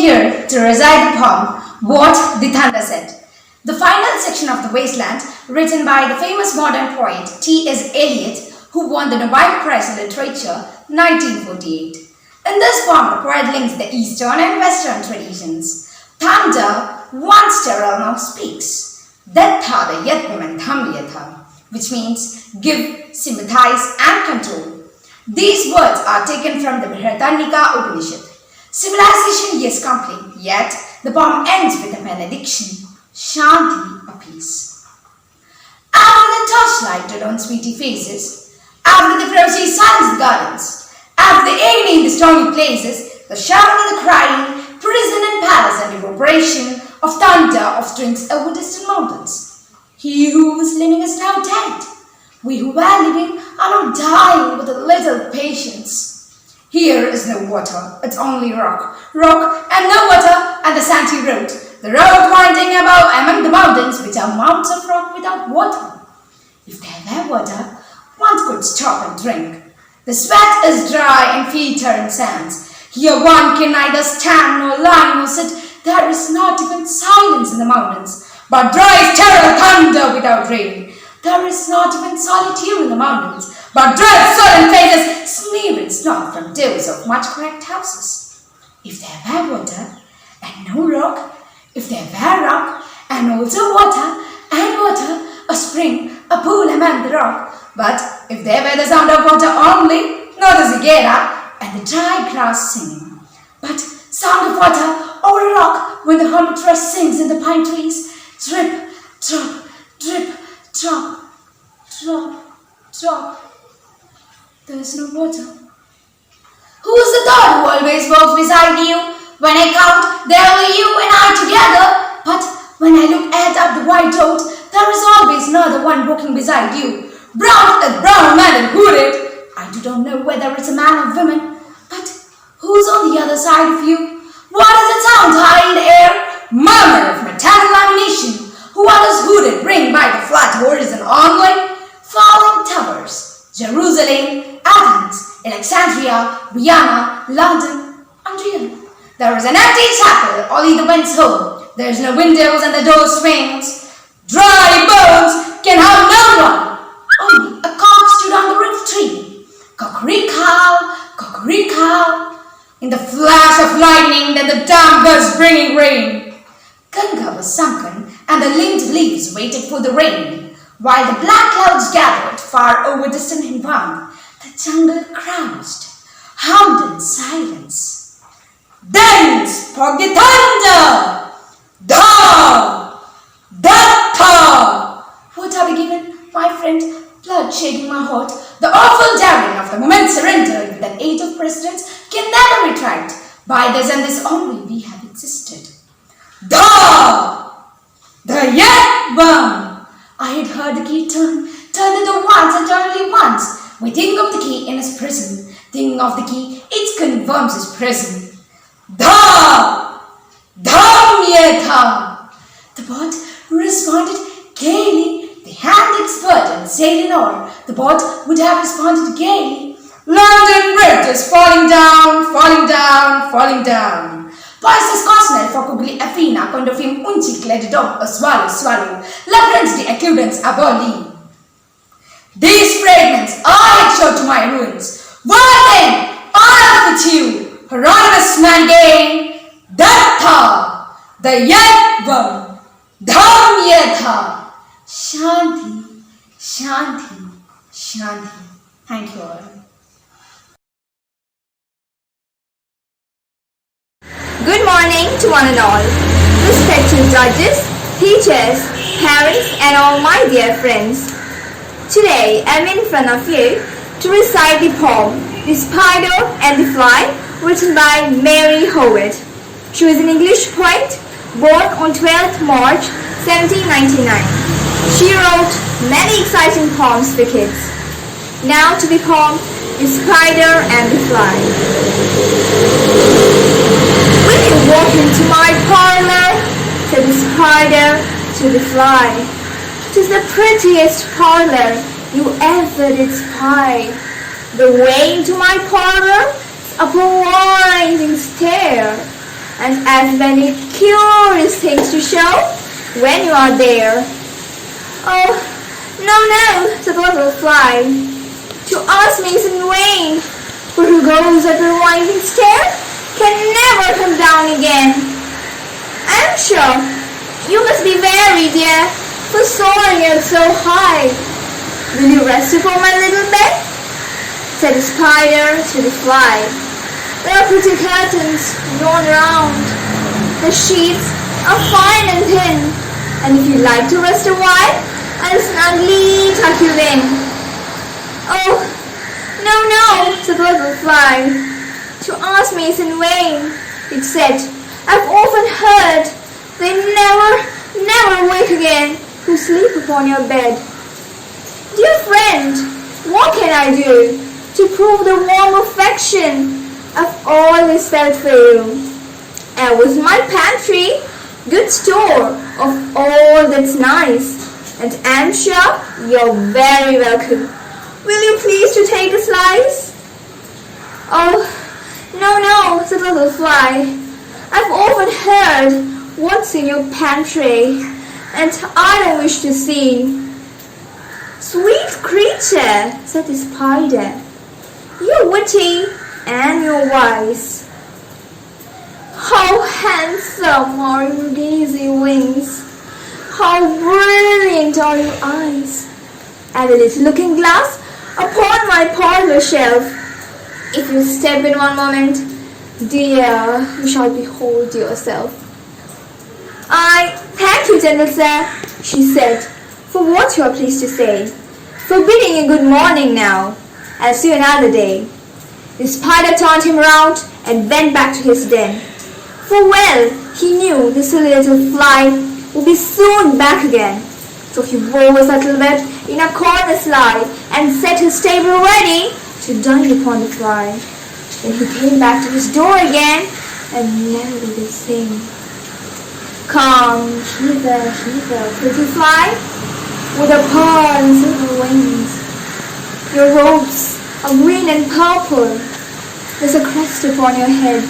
here to recite the poem, What the Thunder Said. The final section of The Wasteland, written by the famous modern poet T.S. Eliot, who won the Nobel Prize in Literature 1948. In this poem, the poet links the Eastern and Western traditions. Thunder, once sterile, now speaks. Dattha the yatnaman dhamyatha, which means give, sympathize and control. These words are taken from the Brihadaranyaka Upanishad. Civilization is complete, yet the poem ends with a benediction, Shanti, a peace. After the torchlight on sweetie faces, after the frosty silence the gardens, after the agony in the stormy places, the shouting and the crying, prison and palace and reverberation of thunder of strings over distant mountains. He who was living is now dead. We who were living are now dying with a little patience. Here is no water, it's only rock, rock and no water and the sandy road. The road winding about among the mountains, which are mounds of rock without water. If there were water, one could stop and drink. The sweat is dry and feet are in sands. Here one can neither stand nor lie nor sit. There is not even silence in the mountains, but dry sterile thunder without rain. There is not even solitude in the mountains, but dread sullen faces smearing snow from doors of much cracked houses. If there were water and no rock, if there were rock and also water, a spring, a pool among the rock, but if there were the sound of water only, not the cicada and the dry grass singing, but sound of water over a rock when the hermit thrush sings in the pine trees, drip, drop, drip, drop, drop, drop. There is no water. Who is the third who always walks beside you? When I count, there are you and I together. But when I look up the white road, there is always another one walking beside you. Brown as brown man and hooded. I don't know whether it's a man or woman, but who's on the other side of you? What is it sound high in the air? Murmur of maternal ammunition. Who are those hooded ring by the flat horizon only? Falling towers. Jerusalem, Athens, Alexandria, Vienna, London, unreal. There is an empty chapel, only the winds home. There is no windows and the door swings. Dry bones can have no one. Only a cock stood on the roof tree. Cock-a-ree-cow, cock-a-ree-cow. In the flash of lightning, then the damp was bringing rain. Ganga was sunken, and the linked leaves waited for the rain. While the black clouds gathered far over distant Hindwan, the jungle crouched, hummed in silence. Then spoke the thunder! Da! Da-ta! What have we given, my friend? Blood shaking my heart. The awful daring of the moment surrendered with an age of presidents can never be tried. By this and this only we have existed. Da! The yet one! I had heard the key turn the door once and turn only once. We think of the key in his prison. Thinking of the key, it confirms his prison. Dha! Dhamyatha! The boat responded gaily. The hand expert and sailing oar. The boat would have responded gaily. London Bridge is falling down, falling down, falling down. Poises Cosnell focugli affina quando fim unci cledidom a swallow, swallow. Labyrinth the accudence aboli. These fragments I had showed to my ruins. What then? I with you. Hieronymus man gain, Dattha, the Yadvam, Dhamyatha, Shanti, Shanti, Shanti. Thank you all. Good morning to one and all. Respected judges, teachers, parents, and all my dear friends. Today I'm in front of you to recite the poem, The Spider and the Fly, written by Mary Howard. She was an English poet, born on 12th March 1799. She wrote many exciting poems for kids. Now to the poem, The Spider and the Fly. Will you walk into my parlor? Said the spider to the fly. 'Tis the prettiest parlor you ever did spy. The way into my parlor up a winding stair, and as many curious things to show when you are there. Oh, no, said the little fly. To ask me is in vain, for who goes up a winding stair can never come down again. I'm sure you must be very dear for soaring up so high. Will you rest upon my little bed? Said the spider to the fly. There are pretty curtains drawn around. The sheets are fine and thin, and if you like to rest a while, I'll snugly tuck you in. Oh, no, said the little fly. To ask me is in vain, it said. I've often heard they never wake again who sleep upon your bed. Dear friend, what can I do to prove the warm affection I've always felt for you? And with my pantry, good store of all that's nice, and I'm sure you're very welcome. Will you please to take a slice? Oh, no, said the little fly. I've often heard what's in your pantry, and I don't wish to see. Sweet creature, said the spider, you're witty and you're wise. How handsome are your daisy wings, how brilliant are your eyes, and a little looking glass upon my parlor shelf. If you step in one moment, dear, you shall behold yourself. I thank you, gentle sir, she said, for what you are pleased to say. For bidding you good morning now. I'll see you another day. The spider turned him round and went back to his den. For well he knew the silly little fly would be soon back again. So he wove his little web in a corner slide and set his table ready to dine upon the fly. Then he came back to his door again and never the same. Come hither, pretty fly, with a pearl and silver wings. Your robes are green and purple. There's a crest upon your head.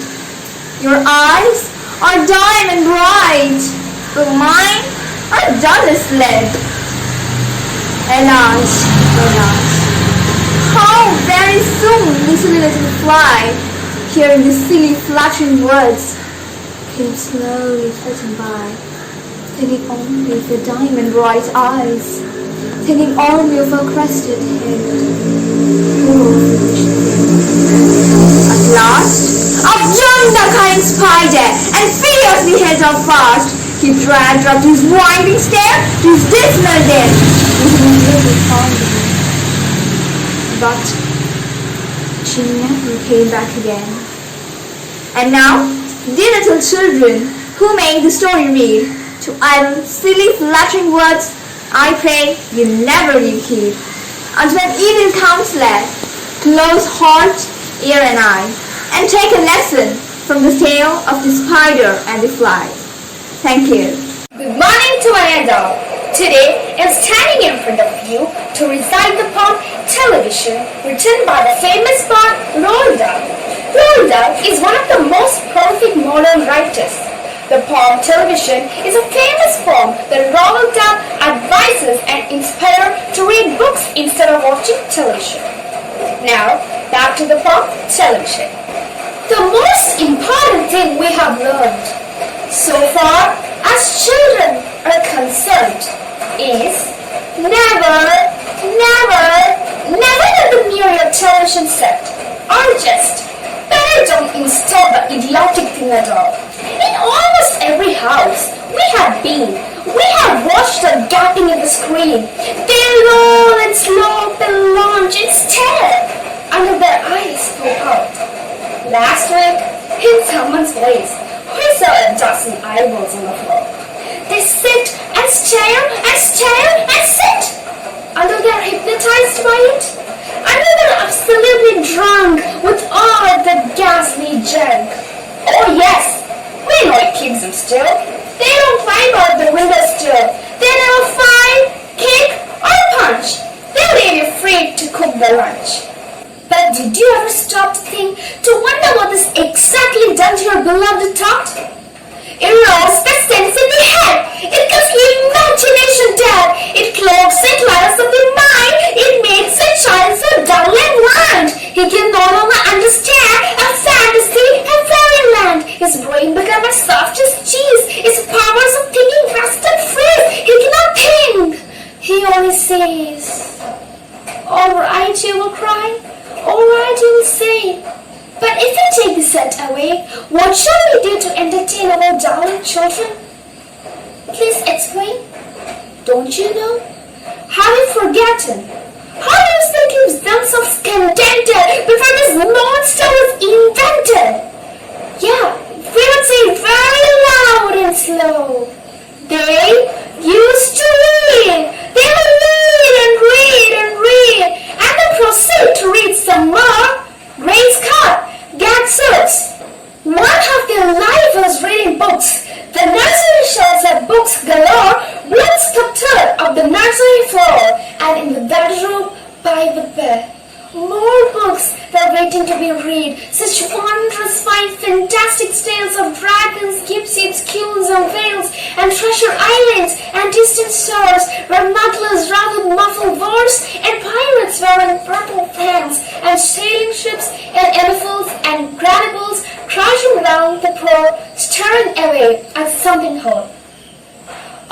Your eyes are diamond bright, but mine are dull as lead. Alas, how very soon this little fly, hearing the silly flattering words, came slowly flitting by, thinking only of the diamond bright eyes, thinking only of her crested head. Oh, foolish thing. At last, up jumped the kind spider, and fiercely held her fast. He dragged her up his winding stair to his dismal den, leaving little found her. But she never came back again. And now, dear little children, who may the story read, to idle, silly, flattering words, I pray you never leave heed. Unto an evil counselor, close heart, ear and eye, and take a lesson from the tale of the spider and the fly. Thank you. Good morning to one and all. Today I'm standing in front of you to recite the poem Television, written by the famous poet Roald Dahl. Roald Dahl is one of the most prolific modern writers. The poem Television is a famous poem that Roald Dahl advises and inspires to read books instead of watching television. Now, back to the poem Television. The most important thing we have learned so far as children are concerned is never let them near your television set, or just better don't install the idiotic thing at all. In almost every house we have watched the gapping in the screen. They roll and slope and launch and stare until their eyes pop out. Last week, in someone's place, we saw a dozen eyeballs on the floor. They sit and stare and stare and sit until they are hypnotized by it, until they are absolutely drunk with all of that ghastly junk. Oh yes, we know it keeps them still. They don't climb out the window still. They never fight, kick, or punch. They leave you free to cook their lunch. But did you ever stop to think, to wonder what is exactly done to your beloved thought? What shall we do to entertain our darling children? Please explain. Don't you know? Have you forgotten? How many centuries themselves contended before this monster was invented? Yeah, we would say very loud and slow. They used to read. They would read and read and read, and then proceed to read some more. Great Scott, gadzooks! One half their life was reading books. The nursery shelves had books galore. One third of the nursery floor, and in the bedroom by the bed. More books were waiting to be read. Such wondrous, fine, fantastic tales of dragons, gypsies, queues and veils, and treasure islands, and distant stars, where smugglers rather muffled wars, and pirates wearing purple fans, and sailing ships, and elephants, and granables crashing round the poor, staring away at something whole.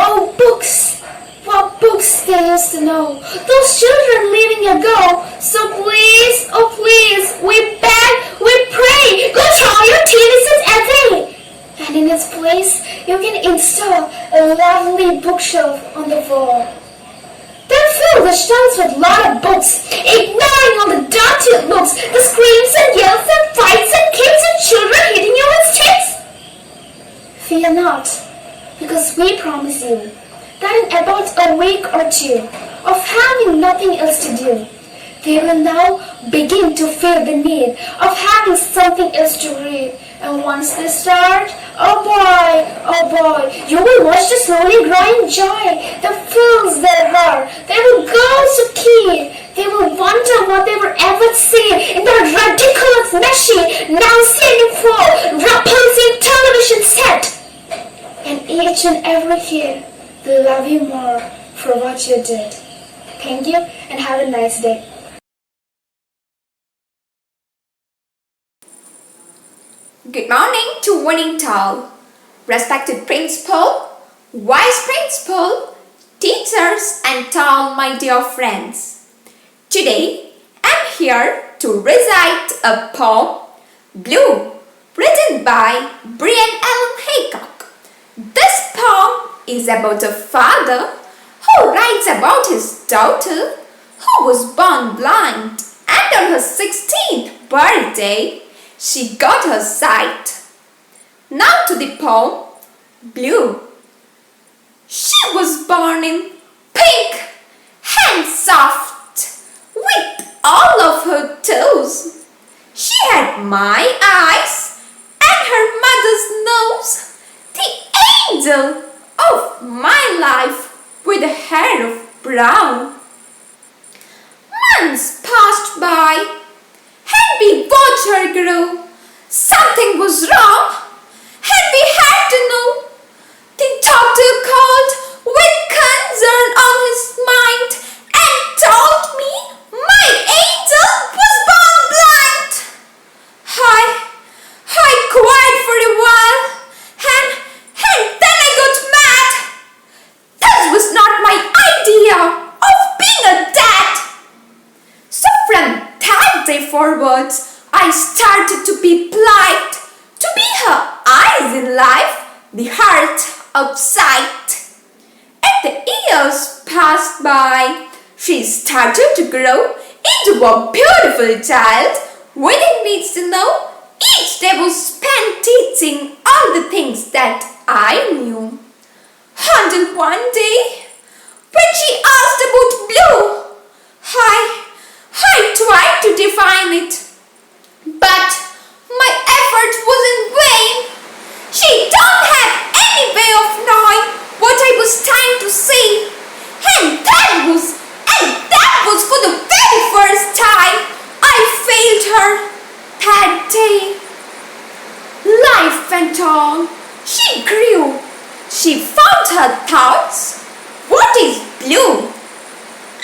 Oh, books! What books they used to know, those children living ago. So please, oh please, we beg, we pray, go throw your TV sets away. And in its place, you can install a lovely bookshelf on the wall. Then fill the shelves with lot of books, ignoring all the dirty looks, the screams and yells and fights and kicks and children hitting you with sticks. Fear not, because we promise you that in about a week or two of having nothing else to do, they will now begin to feel the need of having something else to read. And once they start, oh boy, you will watch the slowly growing joy that fills their heart. They will go so keen. They will wonder what they were ever see in that ridiculous, messy, nauseating, repulsive television set. And each and every year, they love you more for what you did. Thank you and have a nice day. Good morning to one and all. Respected principal, vice principal, teachers and all my dear friends. Today I'm here to recite a poem, Blue, written by Brian Allen Haycock. This poem is about a father who writes about his daughter who was born blind, and on her 16th birthday she got her sight. Now to the poem, Blue. She was born in pink and soft with all of her toes. She had my eyes and her mother's nose, the angel of my life with a hair of brown. Months passed by and we watched her grow. Something was wrong and we had to know. The doctor called with concern on his mind and told me my angel was born blind. I cried for a while and then I got mad. This was not my idea of being a dad. So from that day forwards, I started to be polite, to be her eyes in life, the heart of sight. As the years passed by, she started to grow into a beautiful child, within needs to know. Each day was spent teaching all the things that I knew. Until one day, when she asked about blue, I tried to define it, but my effort was in vain. She don't have any way of knowing what I was trying to say, and that was for the very first time I failed her that day. Life went on. She grew. She found her thoughts. What is blue?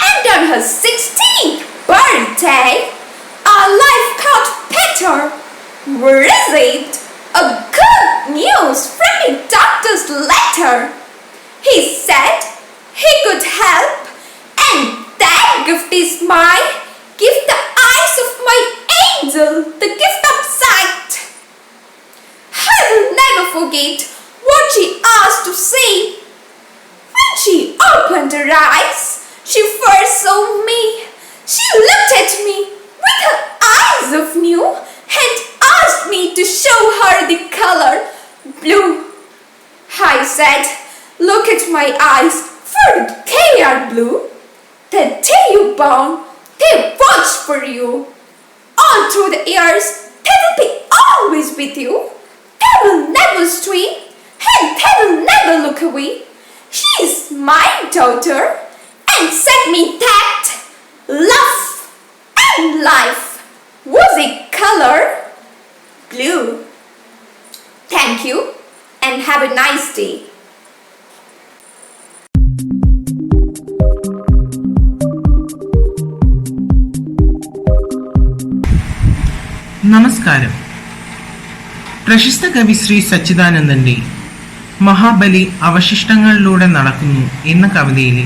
And on her 16th birthday, our life got better. We received a good news from the doctor's letter. He said he could help, and that gift is my gift, the eyes of my angel, the gift of sight. will never forget what she asked to say. When she opened her eyes, she first saw me. She looked at me with her eyes of new and asked me to show her the color blue. I said, look at my eyes, for they are blue. The day you born, they watch for you. All through the years, they will be always with you. They will never stray and they will never look away. She is my daughter and said me that love and life was a color blue. Thank you and have a nice day. നമസ്കാരം. പ്രശസ്ത കവി ശ്രീ സച്ചിദാനന്ദന്റെ മഹാബലി അവശിഷ്ടങ്ങളിലൂടെ നടക്കുന്നു എന്ന കവിതയിലെ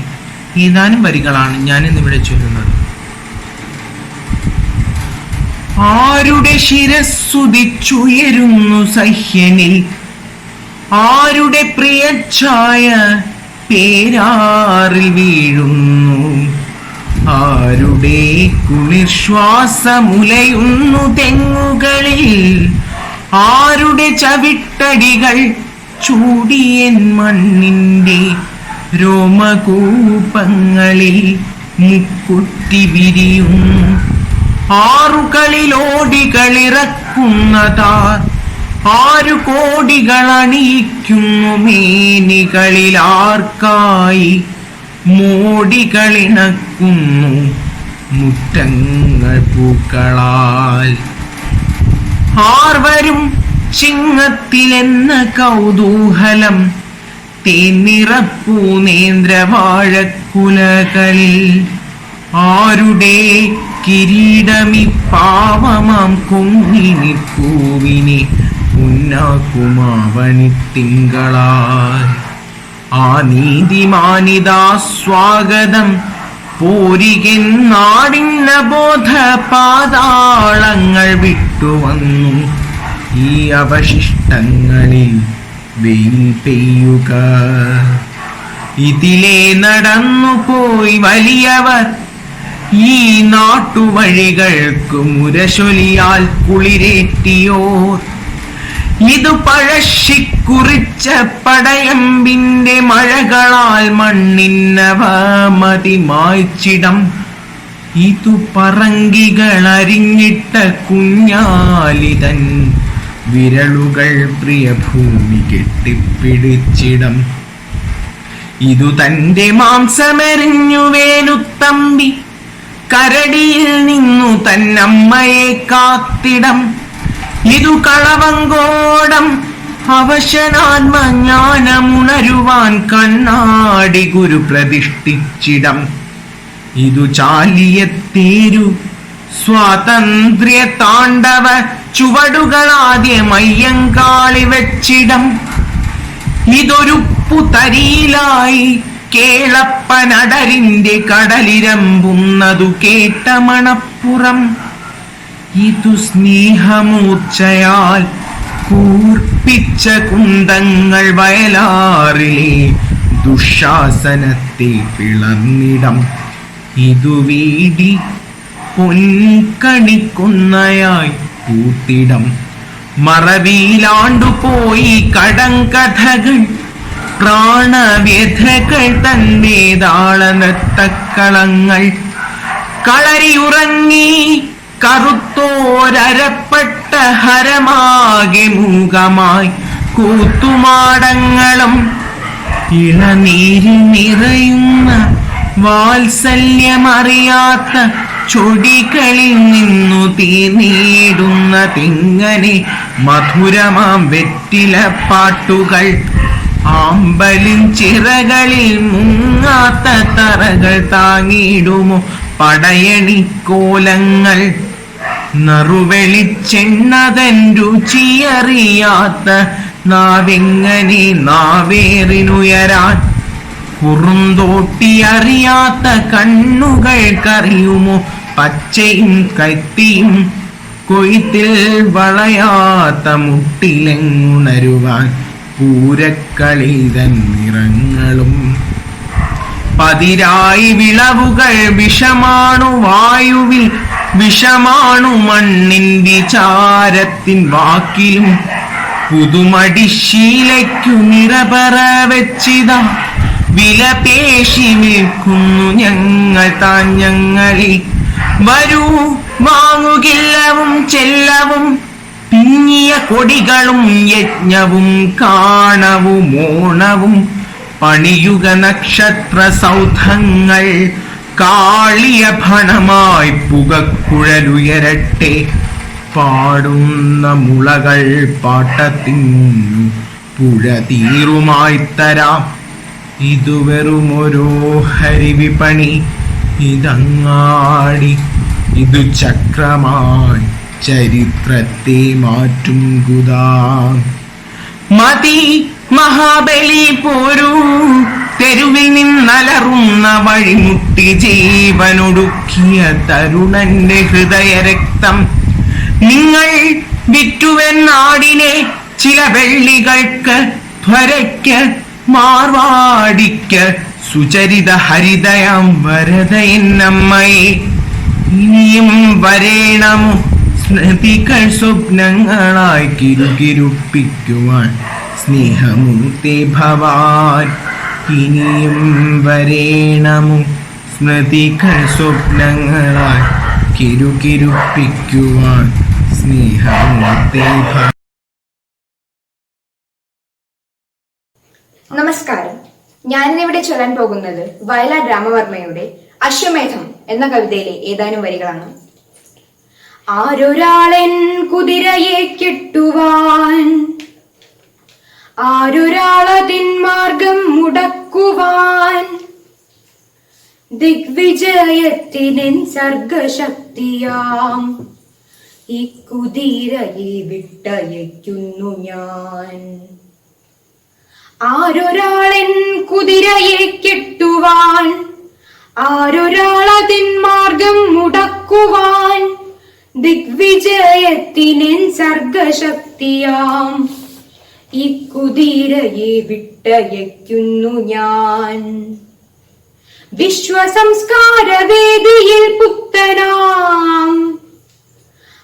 ഏതാനും വരികളാണ് ഞാൻ ഇന്നിവിടെ ചൊല്ലുന്നത്. ആരുടെ ശിരസ്സുദിച്ചുയരുന്നു സഹ്യനിൽ, ആരുടെ പ്രിയഛായ പേരാറിൽ വീഴുന്നു, ആരുടെ കുളിർശ്വാസമുലയുന്നു തെങ്ങുകളിൽ, ആരുടെ ചവിട്ടടികൾ ചൂടിയൻ മണ്ണിൻ്റെ രോമകൂപങ്ങളിൽ മുക്കുറ്റി വിരിയുന്നു, ആറുകളിലോടികളിറക്കുന്നതാർ, ആരു കോടികൾ അണിയിക്കുന്നു മേനികളിൽ, ആർക്കായി മോടികളിണക്കുന്നു മുറ്റങ്ങൾ പൂക്കളാൽ. ആർവരും ചിങ്ങത്തിലെന്ന കൗതൂഹലം തേനിറപ്പൂ നേന്ത്രവാഴക്കുലകളിൽ, ആരുടെ കിരീടമി പാവമാം കൊങ്ങിനി പൂവിനെ ഉന്നാക്കുമാവണിത്തിങ്കളാൽ. ആ നീതിമാനിതാ സ്വാഗതം പോരികൻ നാടിന്ന ബോധ പാതാളങ്ങൾ വിട്ടുവന്നു, ഈ അവശിഷ്ടങ്ങളിൽ വെയിൽ പെയ്യുക. ഇതിലെ നടന്നു പോയി വലിയവർ ഈ നാട്ടുവഴികൾക്ക് മുരശൊലിയാൽ കുളിരേറ്റിയോർ, ഇതു പഴശ്ശിക്കുറിച്ച പടയമ്പിന്റെ മഴകളാൽ മണ്ണിന്നവ മതിമായ്ച്ചിടം, ഇതു പറങ്കികൾ അരിഞ്ഞിട്ട കുഞ്ഞാലിതൻ വിരലുകൾ പ്രിയഭൂമി കെട്ടിപ്പിടിച്ചിടം, ഇതു തന്റെ മാംസമെറിഞ്ഞു വേലുത്തമ്പി കരടിയിൽ നിന്നു തന്നമ്മയെ കാത്തിടം, ഇതു കളവങ്കോടം അവശനാത്മജ്ഞാനമുണരുവാൻ കണ്ണാടി ഗുരു പ്രതിഷ്ഠിച്ചിടം, ഇതു ചാലിയത്തേരു സ്വാതന്ത്ര്യ താണ്ഡവ ചുവടുകളാദ്യമയ്യങ്കാളി വെച്ചിടം, ഇതൊരുപ്പു തരിയിലായി കേളപ്പനടരിന്റെ കടലിരമ്പുന്നതു കേട്ട മണപ്പുറം, ഇതു സ്നേഹമൂർച്ചയാൽ കൂർപ്പിച്ച കുന്തങ്ങൾ വയലാറിലെ ദുശാസനത്തെ പിളർന്നിടം, ഇതു വീടി പൊൻകണിക്കൊന്നയായി പൂത്തിടം, മറവിയിലാണ്ടുപോയി കടങ്കഥകൾ പ്രാണവ്യഥകൾ തന്മേതാള നൃത്തക്കളങ്ങൾ, കളരിയുറങ്ങി കറുത്തോരരപ്പെട്ട ഹരമാകെ മൂകമായി കൂത്തുമാടങ്ങളും, ഇളനീരിൽ നിറയുന്ന വാത്സല്യമറിയാത്ത ചൊടികളിൽ നിന്നു തീനീടുന്ന തിങ്ങനെ മധുരമാം വെറ്റില പാട്ടുകൾ, ആമ്പലിൻ ചിറകളിൽ മുങ്ങാത്ത തറകൾ താങ്ങിയിടുമോ പടയണിക്കോലങ്ങൾ, നറുവെളിച്ചെണ്ണതൻ രുചിയറിയാത്ത നാവെങ്ങനെ നാവേറിനുയരാൻ, കുറുന്തോട്ടിയറിയാത്ത കണ്ണുകൾക്കറിയുമോ പച്ചയും കത്തിയും കൊയ്ത്തിൽ വളയാത്ത മുട്ടിലെങ്ങുണരുവാൻ പൂരക്കളിതൻ നിറങ്ങളും പതിരായി വിളവുകൾ വിഷമാണു വായുവിൽ വിഷമാണു മണ്ണിൻ വിചാരത്തിൻ വാക്കിലും പുതുമടിശീലയ്ക്കു നിറപറ വെച്ചിത വിലപേശി നിൽക്കുന്നു ഞങ്ങൾ താൻ ഞങ്ങളിൽ വരൂ വാങ്ങുകില്ലവും ചെല്ലവും പിന്നിയ കൊടികളും യജ്ഞവും കാണവും ഓണവും പണിയുക നക്ഷത്ര സൗധങ്ങൾ കാളിയ ഫണമായി പുകക്കുഴലുയരട്ടെ പാടുന്ന മുളകൾ പാട്ടത്തിന്നു പുഴ തീറുമായി തരാം ഇതു വെറുമൊരു ഹരിവിപണി ഇതങ്ങാടി ഇതു ചക്രമായി ചരിത്രത്തെ മാറ്റും ഗുദാം മതി മഹാബലി പോരൂ തെരുവിൽ നിന്നലറുന്ന വഴിമുട്ടി ജീവനൊടുക്കിയ തരുണന്റെ ഹൃദയരക്തം നിങ്ങൾ വിറ്റുവെന്നാടിനെ ചില വെള്ളികൾക്ക് ധ്വരയ്ക്ക് മാർവാടിക്ക് സുചരിത ഹരിതയാം വരദ എന്നമ്മയെ ഇനിയും വരേണമോ സ്മൃതികൾ സ്വപ്നങ്ങളായി കിരുകിരുപ്പിക്കുവാൻ സ്നേഹമൂർത്തി ഭവാൻ ഇനിയും വരേണമോ സ്മൃതികൾ സ്വപ്നങ്ങളായി കിരുകിരുപ്പിക്കുവാൻ സ്നേഹമൂർത്തി ഭവാൻ. നമസ്കാരം. ഞാനിന്നിവിടെ ചൊല്ലാൻ പോകുന്നത് വയലാർ രാമവർമ്മയുടെ അശ്വമേധം എന്ന കവിതയിലെ ഏതാനും വരികളാണ്. ആരൊരാളൻ കുതിരയെ കെട്ടുവാൻ, ആരൊരാളതിൻ മാർഗം മുടക്കുവാൻ, ദിഗ്വിജയത്തിനെൻ സർഗശക്തിയാം ഈ കുതിരയെ വിട്ടയക്കുന്നു ഞാൻ. ആരൊരാളൻ കുതിരയെ കെട്ടുവാൻ, ആരൊരാളതിൻ മാർഗം മുടക്കുവാൻ, ദിഗ്വിജയത്തിനെൻ സർഗശക്തിയാം ഈ കുതിരയെ വിട്ടയക്കുന്നു ഞാൻ. വിശ്വസംസ്കാരവേദിയിൽ പുത്തനാം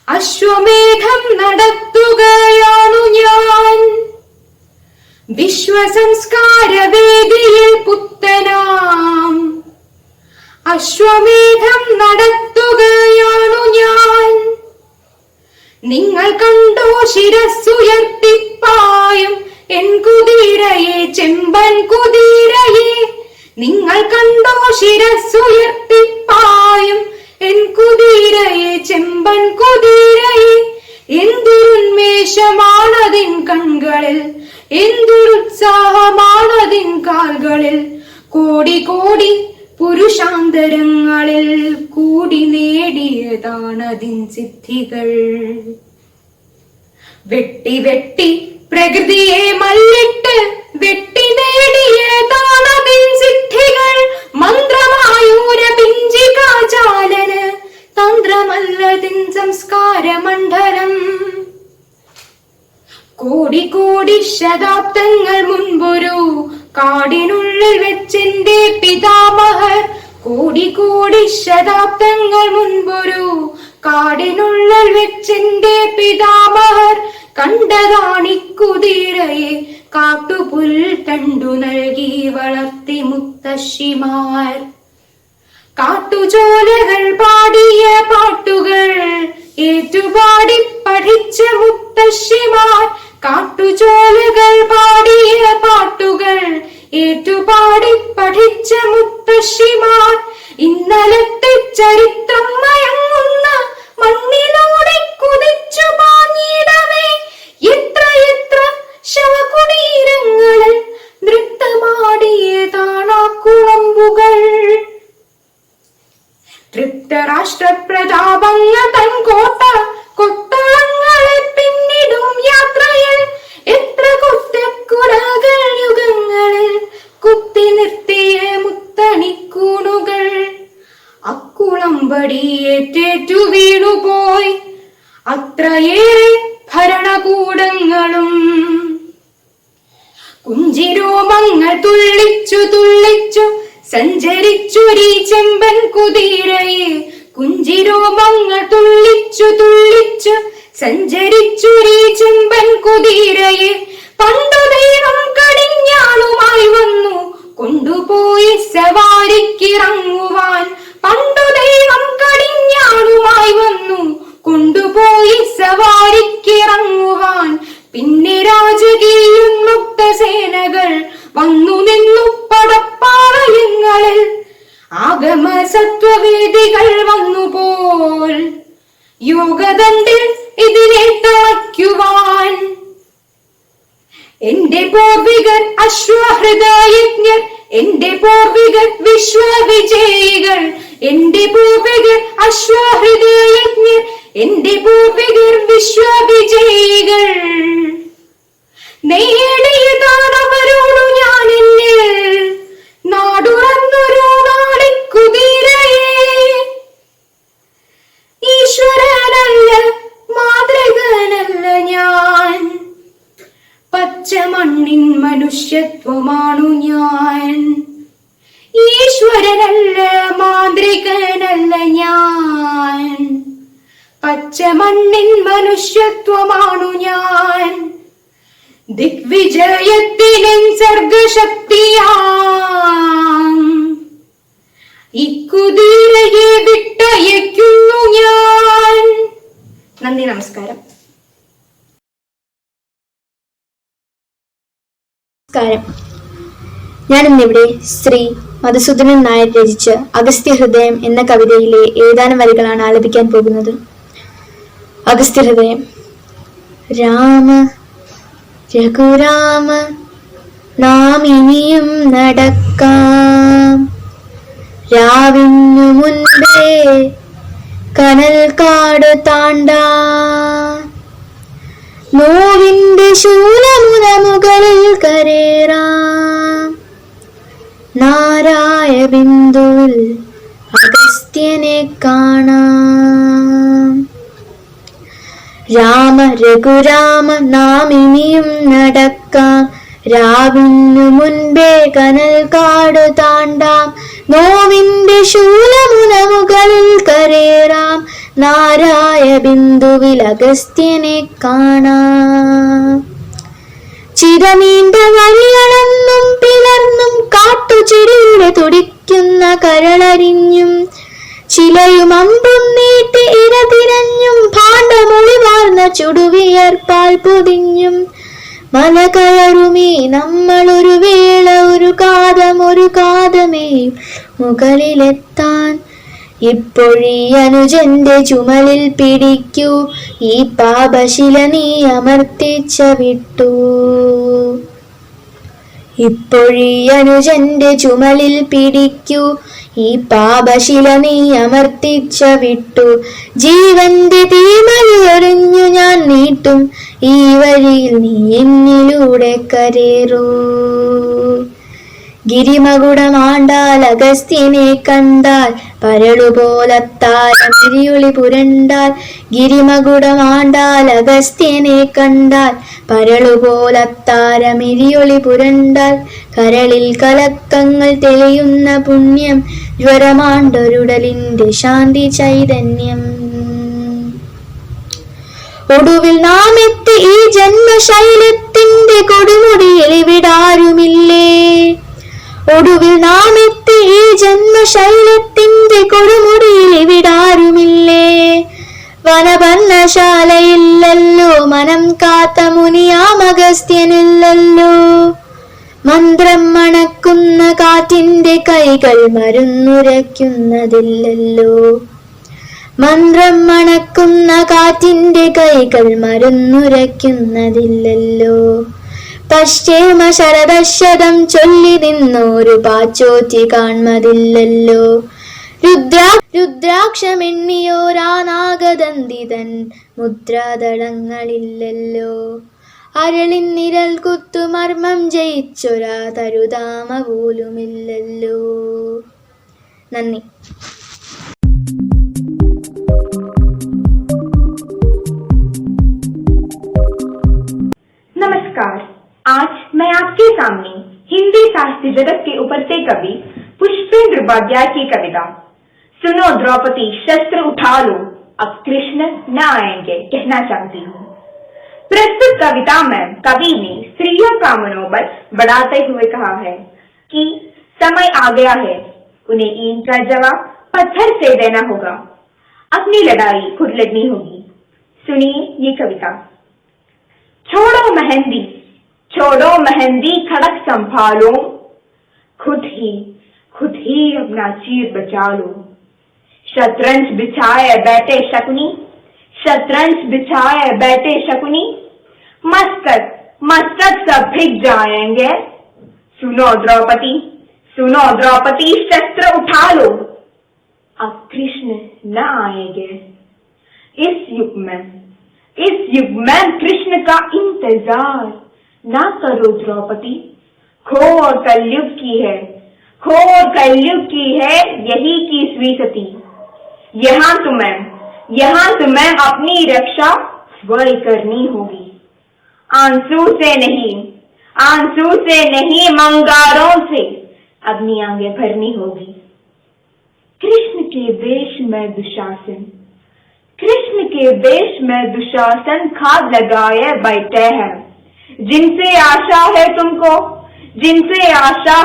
അശ്വമേധം നടത്തുകയാണു ഞാൻ. വിശ്വസംസ്കാരവേദിയിൽ പുത്തനാം അശ്വമേധം നടത്തുകയാണു ഞാൻ. നിങ്ങൾ കണ്ടോ ശിരസ്സുയർത്തിപ്പായും എൻ കുതിരയെ, ചെമ്പൻ കുതിരയെ. നിങ്ങൾ കണ്ടോ ശിരസ്സുയർത്തിപ്പായും എൻ കുതിരയെ, ചെമ്പൻ കുതിരയെ. എന്തൊരുന്മേഷമാണതിൻ കൺകളിൽ, എന്തൊരുത്സാഹമാണതിൻ കാൽകളിൽ. കോടി കോടി പുരുഷാന്തരങ്ങളിൽ കൂടി നേടിയതാണതിൻ സിദ്ധികൾ. വെട്ടി വെട്ടി പ്രകൃതിയെ മല്ലിട്ട് വെട്ടി നേടിയതാണതിൻ സിദ്ധികൾ. മന്ത്രമായൂര പിഞ്ചികാചാലന് തന്ത്രമല്ലതിൻ സംസ്കാരമണ്ഡലം. കോടി കോടി ശതാബ്ദങ്ങൾ മുൻപൊരു കാടിനുള്ളിൽ വെച്ചെന്റെ പിതാമഹർ, കോടി കോടി ശതാബ്ദങ്ങൾ മുൻപൊരു കാടിനുള്ളിൽ വെച്ചെന്റെ പിതാമഹർ കണ്ടതാണിക്കുതിരയെ കാട്ടുപുൽ തണ്ടു നൽകി വളർത്തി മുത്തശ്ശിമാർ. കാട്ടുചോലകൾ പാടിയ പാട്ടുകൾ ഏറ്റുപാടി പഠിച്ച മുത്തശ്ശിമാർ. കാട്ടുചോലകൾ പാടിയ പാട്ടുകൾ ഏറ്റുപാടി പഠിച്ച മുത്തശ്ശിമാർ. ഇന്നലത്തെ ചരിത്രം മയങ്ങുന്ന മണ്ണിലൂടെ കുതിച്ചു പാഞ്ഞിടവേ എത്ര എത്ര ശവകുടീരങ്ങളിൽ നൃത്തമാടിയതാണാ കുളമ്പുകൾ. തൃപ്തരാഷ്ട്രപ്രതാപങ്ങൾ തൻ കോട്ട കൊത്തളങ്ങളെ പിന്നിടും യാത്രയിൽ എത്ര കുറ്റക്കുറകൾ യുഗങ്ങളിൽ കുത്തി നിർത്തിയ മുത്തണിക്കൂണുകൾ. അക്കുളമ്പടിയേറ്റേറ്റു വീണുപോയി അത്രയേറെ ഭരണകൂടങ്ങളും. കുഞ്ചിരോമങ്ങൾ തുള്ളിച്ചു തുള്ളിച്ചു സഞ്ചരിച്ചൊരീ ചെമ്പൻ കുതിരയെ. കുഞ്ചിരോമങ്ങൾ തുള്ളിച്ചു തുള്ളിച്ചു സഞ്ചരിച്ചൊരീ ചെമ്പൻ കുതിരയെ. പണ്ടു ദൈവം കടിഞ്ഞാളുമായി വന്നു കൊണ്ടുപോയി സവാരിക്കിറങ്ങുവാൻ. പണ്ടു ദൈവം കടിഞ്ഞാളുമായി വന്നു കൊണ്ടുപോയി സവാരിക്കിറങ്ങുവാൻ. പിന്നെ രാജകീയ മുക്തസേനകൾ വന്നു നിന്നു പടപ്പാളയങ്ങളിൽ. ആഗമ സത്വവേദികൾ വന്നുപോൽ യോഗദണ്ഡിൽ ഇതിനെ തളയ്ക്കുവാൻ. എന്റെ പൂർവികർ അശ്വഹൃദയജ്ഞർ, എന്റെ പൂർവികർ വിശ്വവിജയികൾ. എന്റെ പൂർവികർ അശ്വഹൃദയജ്ഞർ, എന്റെ പൂർവികർ വിശ്വവിജയികൾ. നേടിയതാണവരോടു ഞാൻ എന്നിൽ നാടുറന്നൊരു നാളിക്കുതിരയെ. ഈശ്വരനല്ല മാതൃകനല്ല ഞാൻ, പച്ചമണ്ണിൻ മനുഷ്യത്വമാണു ഞാൻ. ഈശ്വരനല്ല മാന്ത്രികനല്ല ഞാൻ, പച്ചമണ്ണിൻ മനുഷ്യത്വമാണു ഞാൻ. ദിഗ്വിജയത്തിനും സർഗശക്തിയാം ഇക്കുതിരയെ വിട്ടയക്കുന്നു ഞാൻ. നന്ദി, നമസ്കാരം. ഞാനിന്നിവിടെ ശ്രീ മധുസൂദനൻ നായർ രചിച്ച അഗസ്ത്യഹൃദയം എന്ന കവിതയിലെ ഏതാനും വരികളാണ് ആലപിക്കാൻ പോകുന്നത്. അഗസ്ത്യഹൃദയം. രാമ രഘുരാമ നാം ഇനിയും നടക്കാം, രാവിനു മുൻപേ കനൽ കാട് താണ്ടാം. നോവിന്റെ ശൂലമുന മുകളിൽ കരേറാം, നാരായ ബിന്ദുവിൽ അഗസ്ത്യനെ കാണാം. രാമ രഘുരാമ നാം ഇനിയും നടക്കാം, രാവിനു മുൻപേ കനൽ കാട് താണ്ടാം. നോവിന്റെ ശൂലമുന മുകളിൽ കരേറാം, നാരായ ബിന്ദുവിൽ അഗസ്ത്യനെ കാണാം. ചിരനീണ്ട വഴികളെന്നും പിളർന്നും കാട്ടുചിരിയുടെ തുടിക്കുന്ന കരളരിഞ്ഞും ചിലയും അമ്പും നീട്ടി ഇരതിരഞ്ഞും ഭാണ്ഡമൊളിവാർന്ന ചുടുവിയർപ്പാൽ പൊതിഞ്ഞും മല കയറുമേ നമ്മളൊരു വേള ഒരു കാതമേ മുകളിലെത്താൻ. ഇപ്പൊഴീ അനുജന്റെ ചുമലിൽ പിടിക്കൂ, ഈ പാപശില നീ അമർത്തിച്ച വിട്ടു. ഇപ്പൊഴീ അനുജന്റെ ചുമലിൽ പിടിക്കൂ, ഈ പാപശില നീ അമർത്തിച്ച വിട്ടു. ജീവന്റെ തീമലയെറിഞ്ഞു ഞാൻ നീട്ടും, ഈ വഴിയിൽ നീ എന്നിലൂടെ കരേറൂ. ഗിരിമകുടമാണ്ടാൽ അഗസ്ത്യനെ കണ്ടാൽ പരളുപോലത്താരമിരിയൊളി പുരണ്ടാൽ. ഗിരിമകുടമാണ്ടാൽ അഗസ്ത്യനെ കണ്ടാൽ പരളുപോലത്താരമിരിയൊളി പുരണ്ടാൽ. കരളിൽ കലക്കങ്ങൾ തെളിയുന്ന പുണ്യം, ജ്വരമാണ്ടൊരുടലിന്റെ ശാന്തി ചൈതന്യം. ഒടുവിൽ നാം എത്തി ഈ ജന്മശൈലത്തിന്റെ കൊടുമുടിയിൽ ഇവിടാരുമില്ലേ. ഒടുവിൽ നാം എത്തി ഈ ജന്മശൈലത്തിന്റെ കൊടുമുടിയിൽ ഇവിടാരുമില്ലേ. വനപർണശാലയില്ലല്ലോ, മനം കാത്ത മുനിയാം അഗസ്ത്യനില്ലല്ലോ. മന്ത്രം മണക്കുന്ന കാറ്റിന്റെ കൈകൾ മരുന്നുരയ്ക്കുന്നതില്ലല്ലോ. മന്ത്രം മണക്കുന്ന കാറ്റിന്റെ കൈകൾ മരുന്നുരയ്ക്കുന്നതില്ലല്ലോ. പശ്ചിമ ശരദശതം ചൊല്ലി നിന്നോരു പാച്ചോറ്റി കാൺമതില്ലല്ലോ. രുദ്രാക്ഷമെണ്ണിയോരാനാഗദന്തിതൻ മുദ്രാതളങ്ങളില്ലല്ലോ. അരളിൻ നിഴൽ കുത്തു മർമ്മം ജയിച്ചൊരാ തരുതാമ പോലുമില്ലല്ലോ. നന്ദി. आपके सामने हिंदी साहित्य जगत के उभरते कवि पुष्पेंद्र उपाध्याय की कविता सुनो द्रौपदी शस्त्र उठा लो अब कृष्ण न आएंगे कहना चाहती हूँ। प्रस्तुत कविता में कवि ने स्त्रियों का मनोबल बढ़ाते हुए कहा है कि समय आ गया है, उन्हें ईंट का जवाब पत्थर से देना होगा, अपनी लड़ाई खुद लड़नी होगी। सुनिए ये कविता। छोड़ो मेहंदी खड़क संभालो, खुद ही अपना चीर बचा लो। शतरंज बिछाए बैठे शकुनी, मस्तक सब भिग जाएंगे। सुनो द्रौपदी शस्त्र उठा लो अब कृष्ण न आएंगे। इस युग में कृष्ण का इंतजार ना करो द्रौपदी, खो और कलयुग की है यही की स्वीकृति। यहाँ तुम्हें अपनी रक्षा स्वयं करनी होगी, आंसू से नहीं मंगारों से अपनी आंखें भरनी होगी। कृष्ण के वेश में खाद लगाए बैठे हैं, जिनसे आशा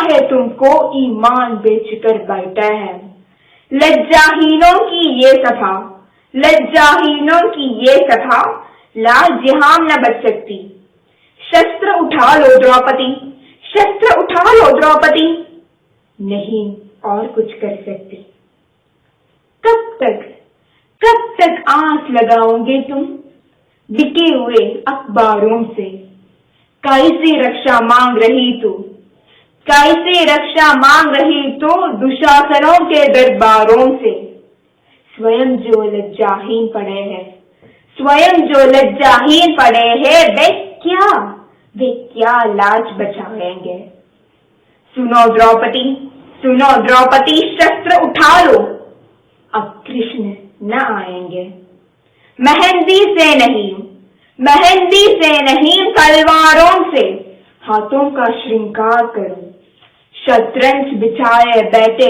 है तुमको ईमान बेचकर बैठे हैं। लज्जाहीनों की ये सभा लाल जहां न बच सकती। शस्त्र उठा लो द्रौपदी, नहीं और कुछ कर सकती। कब तक आंख लगाओगे तुम बिके हुए अखबारों से? कैसे रक्षा मांग रही तो दुशासनों के दरबारों से? स्वयं जो लज्जाहीन पड़े हैं वे क्या लाज बचाएंगे। सुनो द्रौपदी शस्त्र उठा लो अब कृष्ण न आएंगे। मेहंदी से नहीं तलवारों से हाथों का श्रृंगार करो। शतरंज बिछाए बैठे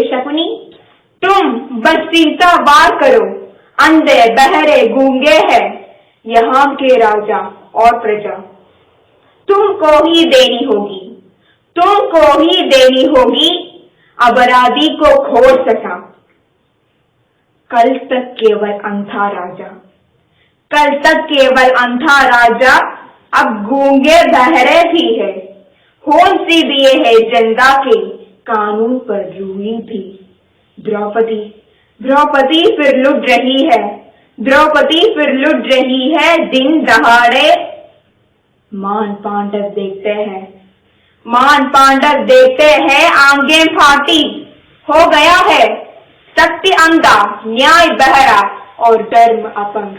शकुनी, तुम बस सीता वार करो। अंधे बहरे गूंगे हैं यहाँ के राजा और प्रजा। तुमको ही देनी होगी अपराधी को खोर सजा। कल तक केवल अंधा राजा अब गूंगे बहरे भी है। होश सी दिए है जनता के कानून पर रूही भी। द्रौपदी फिर लुट रही है दिन दहाड़े। मान पांडव देखते हैं आंखें फाटी। हो गया है सत्य अंधा, न्याय बहरा और धर्म अपंग।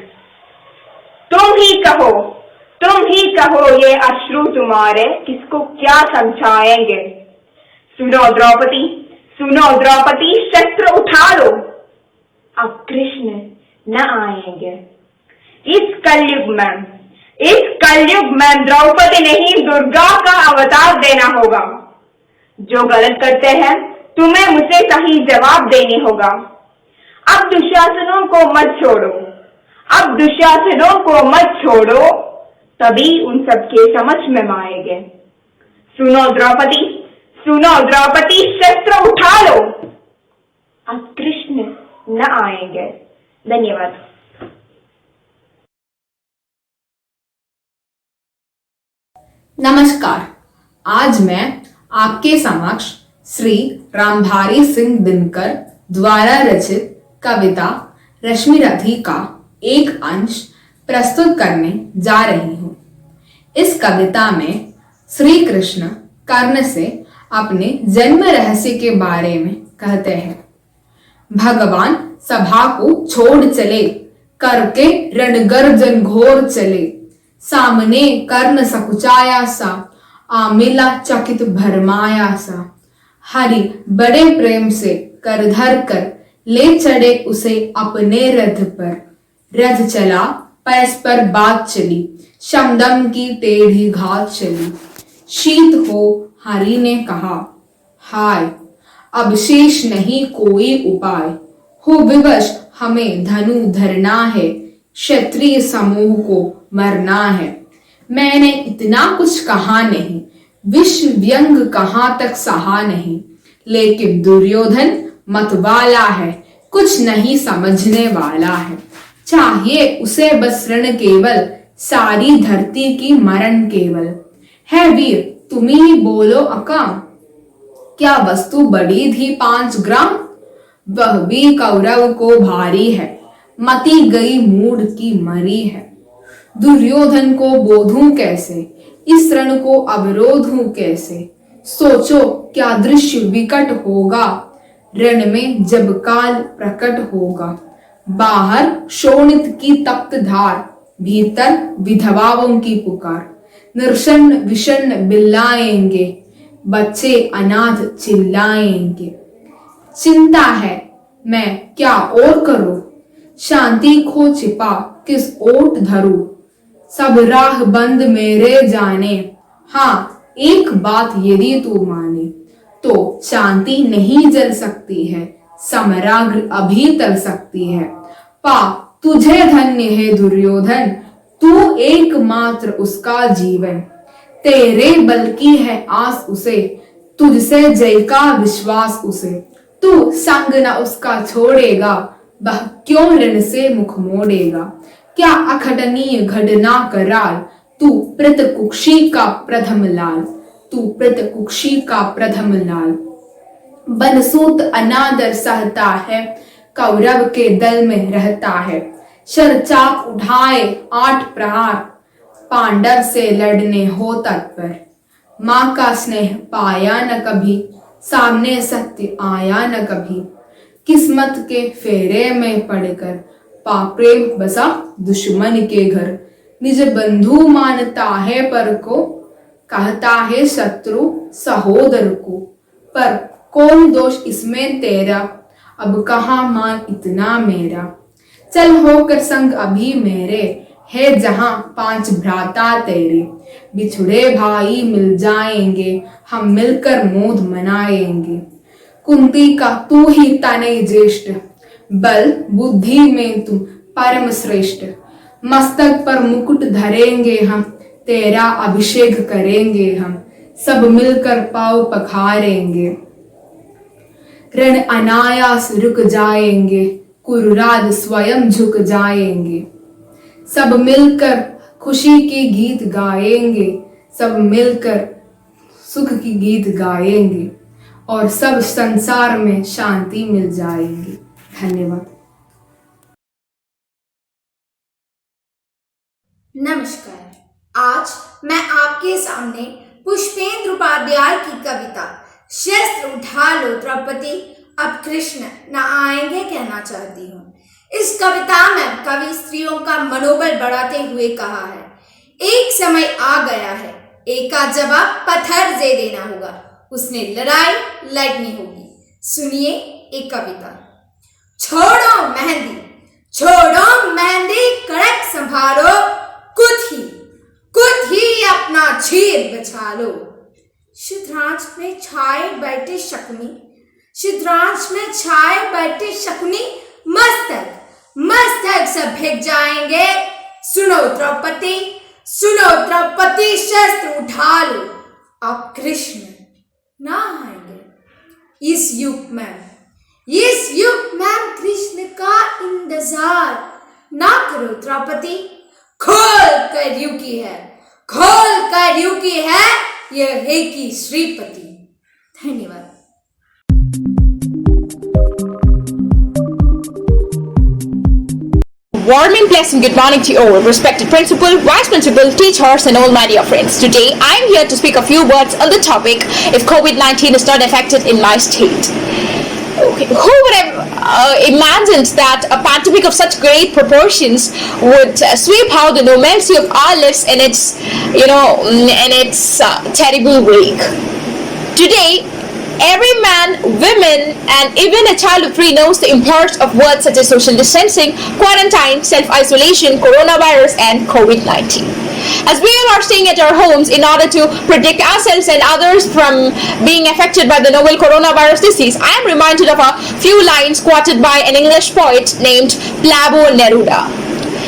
तुम ही कहो ये अश्रु तुम्हारे किसको क्या समझाएंगे। सुनो द्रौपदी शस्त्र उठा लो अब कृष्ण न आएंगे। इस कलयुग में द्रौपदी नहीं दुर्गा का अवतार देना होगा। जो गलत करते हैं तुम्हें मुझे सही जवाब देने होगा। अब दुशासनों को मत छोड़ो तभी उन सबके समझ में आएंगे। सुनो द्रौपदी शस्त्र उठा लो अब कृष्ण न आएंगे। धन्यवाद। नमस्कार। आज मैं आपके समक्ष श्री रामधारी सिंह दिनकर द्वारा रचित कविता रश्मि रथी का एक अंश प्रस्तुत करने जा रही हूँ। इस कविता में श्री कृष्ण कर्ण से अपने जन्म रहस्य के बारे में कहते हैं। भगवान सभा को छोड़ चले, करके रणगर्जन घोर चले। सामने कर्ण सकुचाया सा, आमिला चकित भरमाया सा। हरि बड़े प्रेम से कर धर कर ले चढ़े उसे अपने रथ पर। रथ चला परस्पर बात चली, शमदम की टेढ़ी घात चली। शीत हो हरि ने कहा, हाय अब शेष नहीं कोई उपाय, हो विवश हमें धनु धरना है, क्षत्रिय समूह को मरना है। मैंने इतना कुछ कहा नहीं, विश्व व्यंग कहाँ तक सहा नहीं, लेकिन दुर्योधन मतवाला है, कुछ नहीं समझने वाला है। चाहिए उसे बस रण केवल, सारी धरती की मरण केवल। है वीर तुम ही बोलो अका, क्या वस्तु बड़ी थी 5 ग्राम, वह भी कौरव को भारी है, मती गई मूड की मरी है। दुर्योधन को बोधूं कैसे, इस रण को अवरोधूं कैसे, सोचो क्या दृश्य विकट होगा, रण में जब काल प्रकट होगा। बाहर शोणित की तप्त धार, भीतर विधवाओं की पुकार, निर्षन्न विषन्न बिल्लाएंगे, बच्चे अनाथ चिल्लाएंगे। चिंता है मैं क्या और करूं, शांति खो छिपा किस ओट धरूं, सब राह बंद मेरे जाने, हाँ एक बात यदि तू माने, तो शांति नहीं जल सकती है, समराग्र अभी तल सकती है। पा तुझे धन्य है दुर्योधन, तू एकमात्र उसका जीवन, तेरे बल की है आस उसे, तुझसे जय का विश्वास उसे। तू संग न उसका छोड़ेगा, वह क्यों ऋण से मुख मोड़ेगा। क्या अखंडनीय घटना कराल, तू प्रत कुक्षी का प्रथम लाल, तू प्रत कुक्षी का प्रथम लाल। बनसूत अनादर सहता है, कौरव के दल में रहता है, शरचाप उठाए 8 प्रहार, पांडव से लड़ने हो तत्पर। माँ का स्नेह पाया न कभी, सामने सत्य आया न कभी, किस्मत के फेरे में पड़कर, पाप्रेम बसा दुश्मन के घर। निज बंधु मानता है पर को, कहता है शत्रु सहोदर को, पर कौन दोष इसमें तेरा, अब कहाँ मान इतना मेरा। चल होकर संग अभी मेरे, है जहां 5 भ्राता तेरे, बिछुड़े भाई मिल जाएंगे, हम मिलकर मोद मनाएंगे। कुंती का तू ही तनय ज्येष्ठ, बल बुद्धि में तुम परम श्रेष्ठ, मस्तक पर मुकुट धरेंगे हम, तेरा अभिषेक करेंगे हम, सब मिलकर पाँव पखारेंगे। रण अनायास रुक जाएंगे, कुरुराज स्वयं झुक जाएंगे, सब मिलकर खुशी के गीत गाएंगे, सब मिलकर सुख की गीत गाएंगे, और सब संसार में शांति मिल जाएगी। धन्यवाद। नमस्कार, आज मैं आपके सामने पुष्पेंद्र उपाध्याय की कविता शस्त्र उठा लो द्रौपदी अब कृष्ण न आएंगे कहना चाहती हूँ। इस कविता में कवि स्त्रियों का मनोबल बढ़ाते हुए कहा है, एक समय आ गया है, एक का जवाब पत्थर से देना होगा, उसने लड़ाई लड़नी होगी। सुनिए एक कविता। छोड़ो मेहंदी, छोड़ो मेहंदी, कड़क संभालो, खुद ही अपना चीर बचा लो। शुद्रांश में छाए बैठे शकुनी, शुद्रांश में छाए बैठे शकुनी, मस्तक सब भीग जाएंगे। सुनो द्रौपदी, सुनो द्रौपदी, शस्त्र उठा लो, अब कृष्ण ना आएंगे। इस युग में कृष्ण का इंतजार ना करो द्रौपदी, खोल कर युकी है यह है कि श्रीपति। धन्यवाद। Warm and pleasant good morning to all, respected principal, vice principal, teachers and all my dear friends. Today I am here to speak a few words on the topic if COVID-19 is not affected in my state. Okay. Who would have imagined that a pandemic of such great proportions would sweep out the normalcy of our lives in its, terrible wake? Today, every man, women, and even a child of 3 knows the importance of words such as social distancing, quarantine, self-isolation, coronavirus, and COVID-19. As we all are staying at our homes in order to protect ourselves and others from being affected by the novel coronavirus disease, I am reminded of a few lines quoted by an English poet named Pablo Neruda.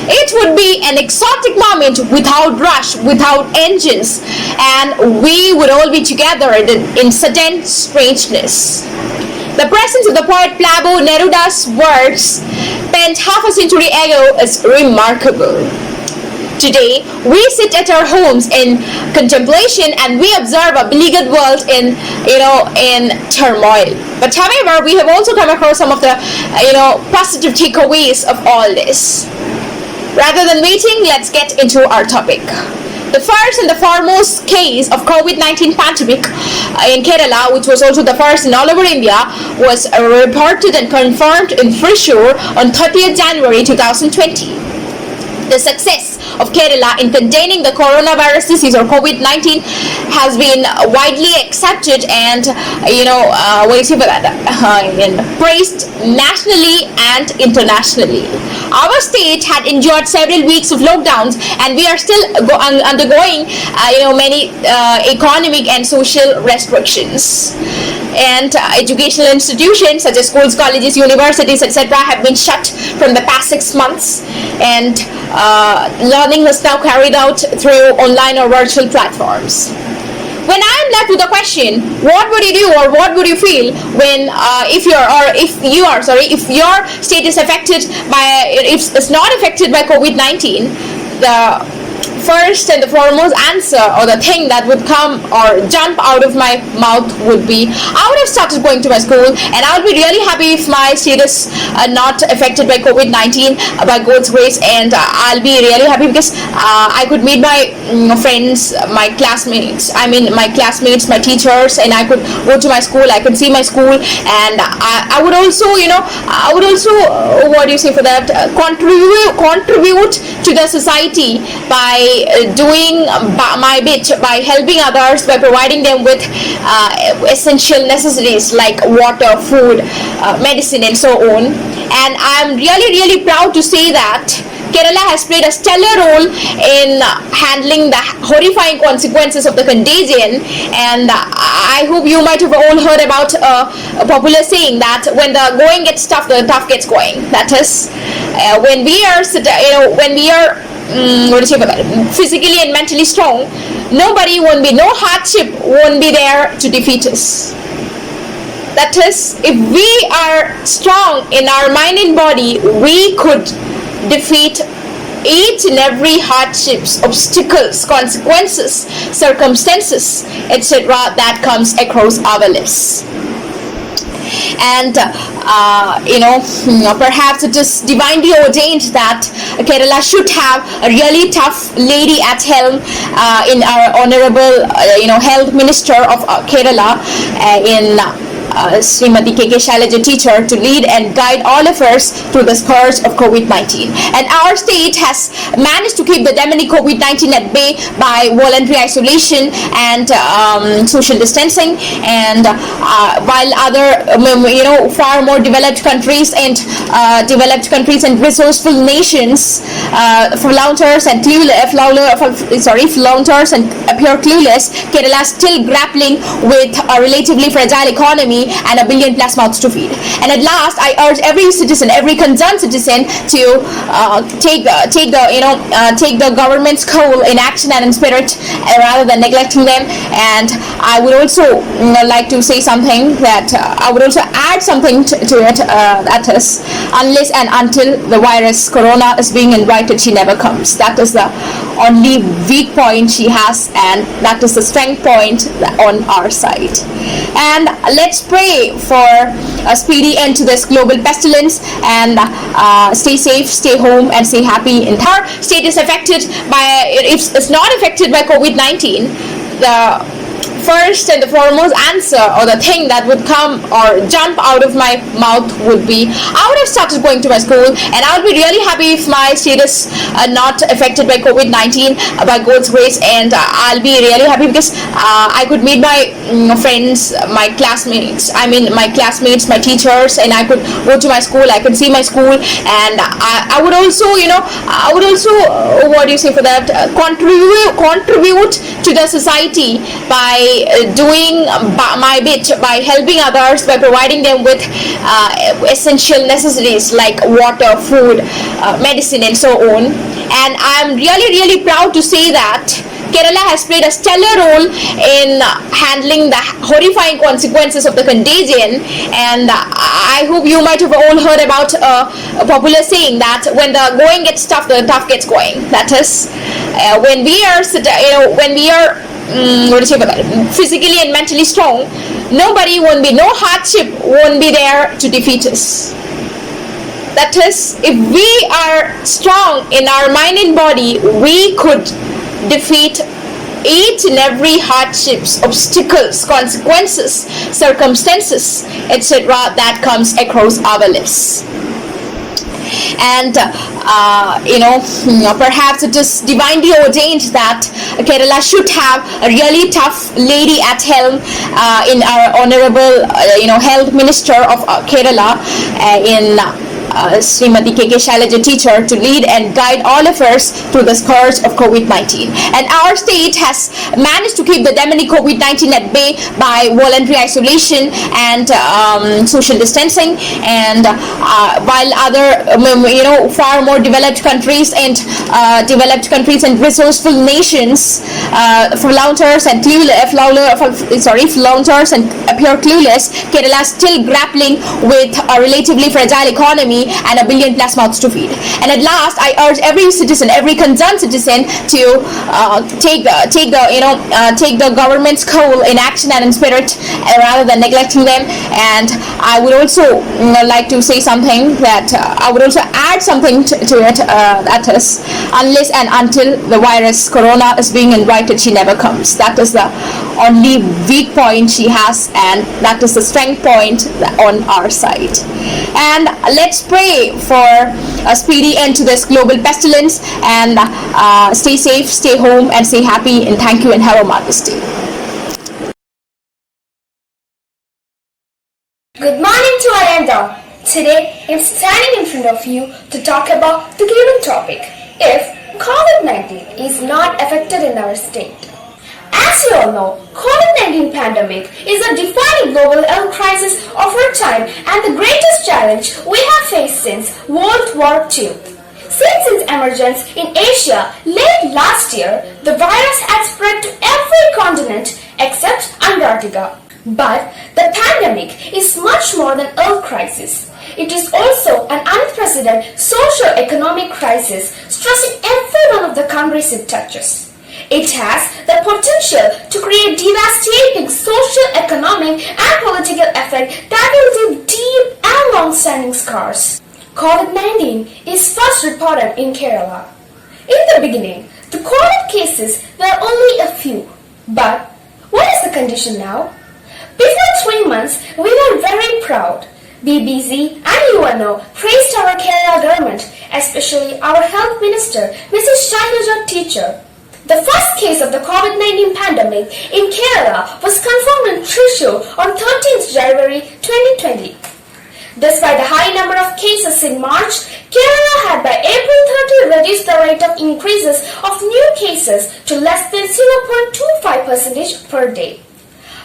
It would be an exotic moment without rush, without engines, and we would all be together in sudden strangeness. The presence of the poet Pablo Neruda's words, penned half a century ago, is remarkable. Today, we sit at our homes in contemplation and we observe a beleaguered world in turmoil. But however, we have also come across some of the, positive takeaways of all this. Rather than waiting, let's get into our topic. The first and the foremost case of COVID-19 pandemic in Kerala, which was also the first in all over India, was reported and confirmed in Thrissur on 30th January 2020. The success of Kerala in containing the coronavirus disease or COVID-19 has been widely accepted and, praised nationally and internationally. Our state had endured several weeks of lockdowns and we are still undergoing, many economic and social restrictions. And educational institutions such as schools, colleges, universities, etc. have been shut from the past 6 months, and learning is now carried out through online or virtual platforms. When I am left with the question, what would you do or what would you feel when if your state is affected by, if it's not affected by COVID-19, the first and the foremost answer or the thing that would come or jump out of my mouth would be, I would have started going to my school and I would be really happy if my state is not affected by COVID-19 by God's grace, and I'll be really happy because I could meet my friends, my classmates, my teachers, and I could go to my school, I could see my school, and I would also, contribute to the society by doing my bit, by helping others, by providing them with essential necessities like water, food, medicine, and so on. And I'm really proud to say that Kerala has played a stellar role in handling the horrifying consequences of the contagion, and I hope you might have all heard about a popular saying that when the going gets tough, the tough gets going. That is, when we are physically and mentally strong, no hardship won't be there to defeat us. That is, if we are strong in our mind and body, we could defeat each and every hardships, obstacles, consequences, circumstances, etc. that comes across our lips. And perhaps it is divinely ordained that Kerala should have a really tough lady at helm in our honorable health minister of Kerala in Srimati K.K. Shailaja teacher, to lead and guide all of us through the scourge of COVID-19. And our state has managed to keep the demonic COVID-19 at bay by voluntary isolation and social distancing. And while other, far more developed countries and resourceful nations flounders and appear clueless, Kerala is still grappling with a relatively fragile economy and a billion plus mouths to feed. And at last, I urge every citizen, every concerned citizen, to take the government's call in action and in spirit, rather than neglecting them. And I would also like to say something that I would also add something to it. That is, unless and until the virus corona is being invited, she never comes. That is the only weak point she has, and that is the strength point on our side. And let's pray for a speedy end to this global pestilence, and stay safe, stay home, and stay happy. And our state is affected by, if it's not affected by COVID-19, the first and the foremost answer or the thing that would come or jump out of my mouth would be I would have started going to my school, and I would be really happy if my status not affected by COVID-19 by God's grace, and I'll be really happy because I could meet my friends, my classmates, my teachers, and I could go to my school, I could see my school, and I would also, what do you say for that, contribute to the society by doing my bit, by helping others, by providing them with essential necessities like water, food, medicine, and so on. And I'm really proud to say that Kerala has played a stellar role in handling the horrifying consequences of the contagion, and I hope you might have all heard about a popular saying that when the going gets tough, the tough gets going. That is, when we are physically and mentally strong, no hardship won't be there to defeat us. That is, if we are strong in our mind and body, we could defeat each and every hardships, obstacles, consequences, circumstances, etc. that comes across our lives. And perhaps it is divinely ordained that Kerala should have a really tough lady at helm in our honorable health minister of Kerala in Srimati K.K. Shailaja teacher, to lead and guide all of us through the scourge of COVID-19. And our state has managed to keep the demonic COVID-19 at bay by voluntary isolation and social distancing. And while other, far more developed countries and resourceful nations flounders and appear clueless, Kerala is still grappling with a relatively fragile economy and a billion plus mouths to feed. And at last, I urge every citizen, every concerned citizen, to take the government's call in action and in spirit rather than neglecting them. And I would also like to say something that I would also add something to it. That is, unless and until the virus Corona is being invited, she never comes. That is the only weak point she has, and that is the strength point on our side. And let's pray for a speedy end to this global pestilence, and stay safe, stay home, and stay happy, and thank you, and have a marvelous day. Good morning to Ananda. Today, I'm standing in front of you to talk about the given topic: if COVID-19 is not affected in our state. As you all know, COVID-19 pandemic is a defining global health crisis of our time and the greatest challenge we have faced since World War II. Since its emergence in Asia late last year, the virus had spread to every continent except Antarctica. But the pandemic is much more than health crisis. It is also an unprecedented socio-economic crisis, stressing every one of the countries it touches. It has the potential to create devastating social, economic, and political effect that will leave deep and long-standing scars. COVID-19 is first reported in Kerala. In the beginning, the COVID cases were only a few. But what is the condition now? Before 3 months, we were very proud. BBC and UNO praised our Kerala government, especially our health minister, Mrs. Shailaja teacher. The first case of the COVID-19 pandemic in Kerala was confirmed in Thrissur on 13th January 2020. Despite the high number of cases in March, Kerala had by April 30 reduced the rate of increases of new cases to less than 0.25% per day.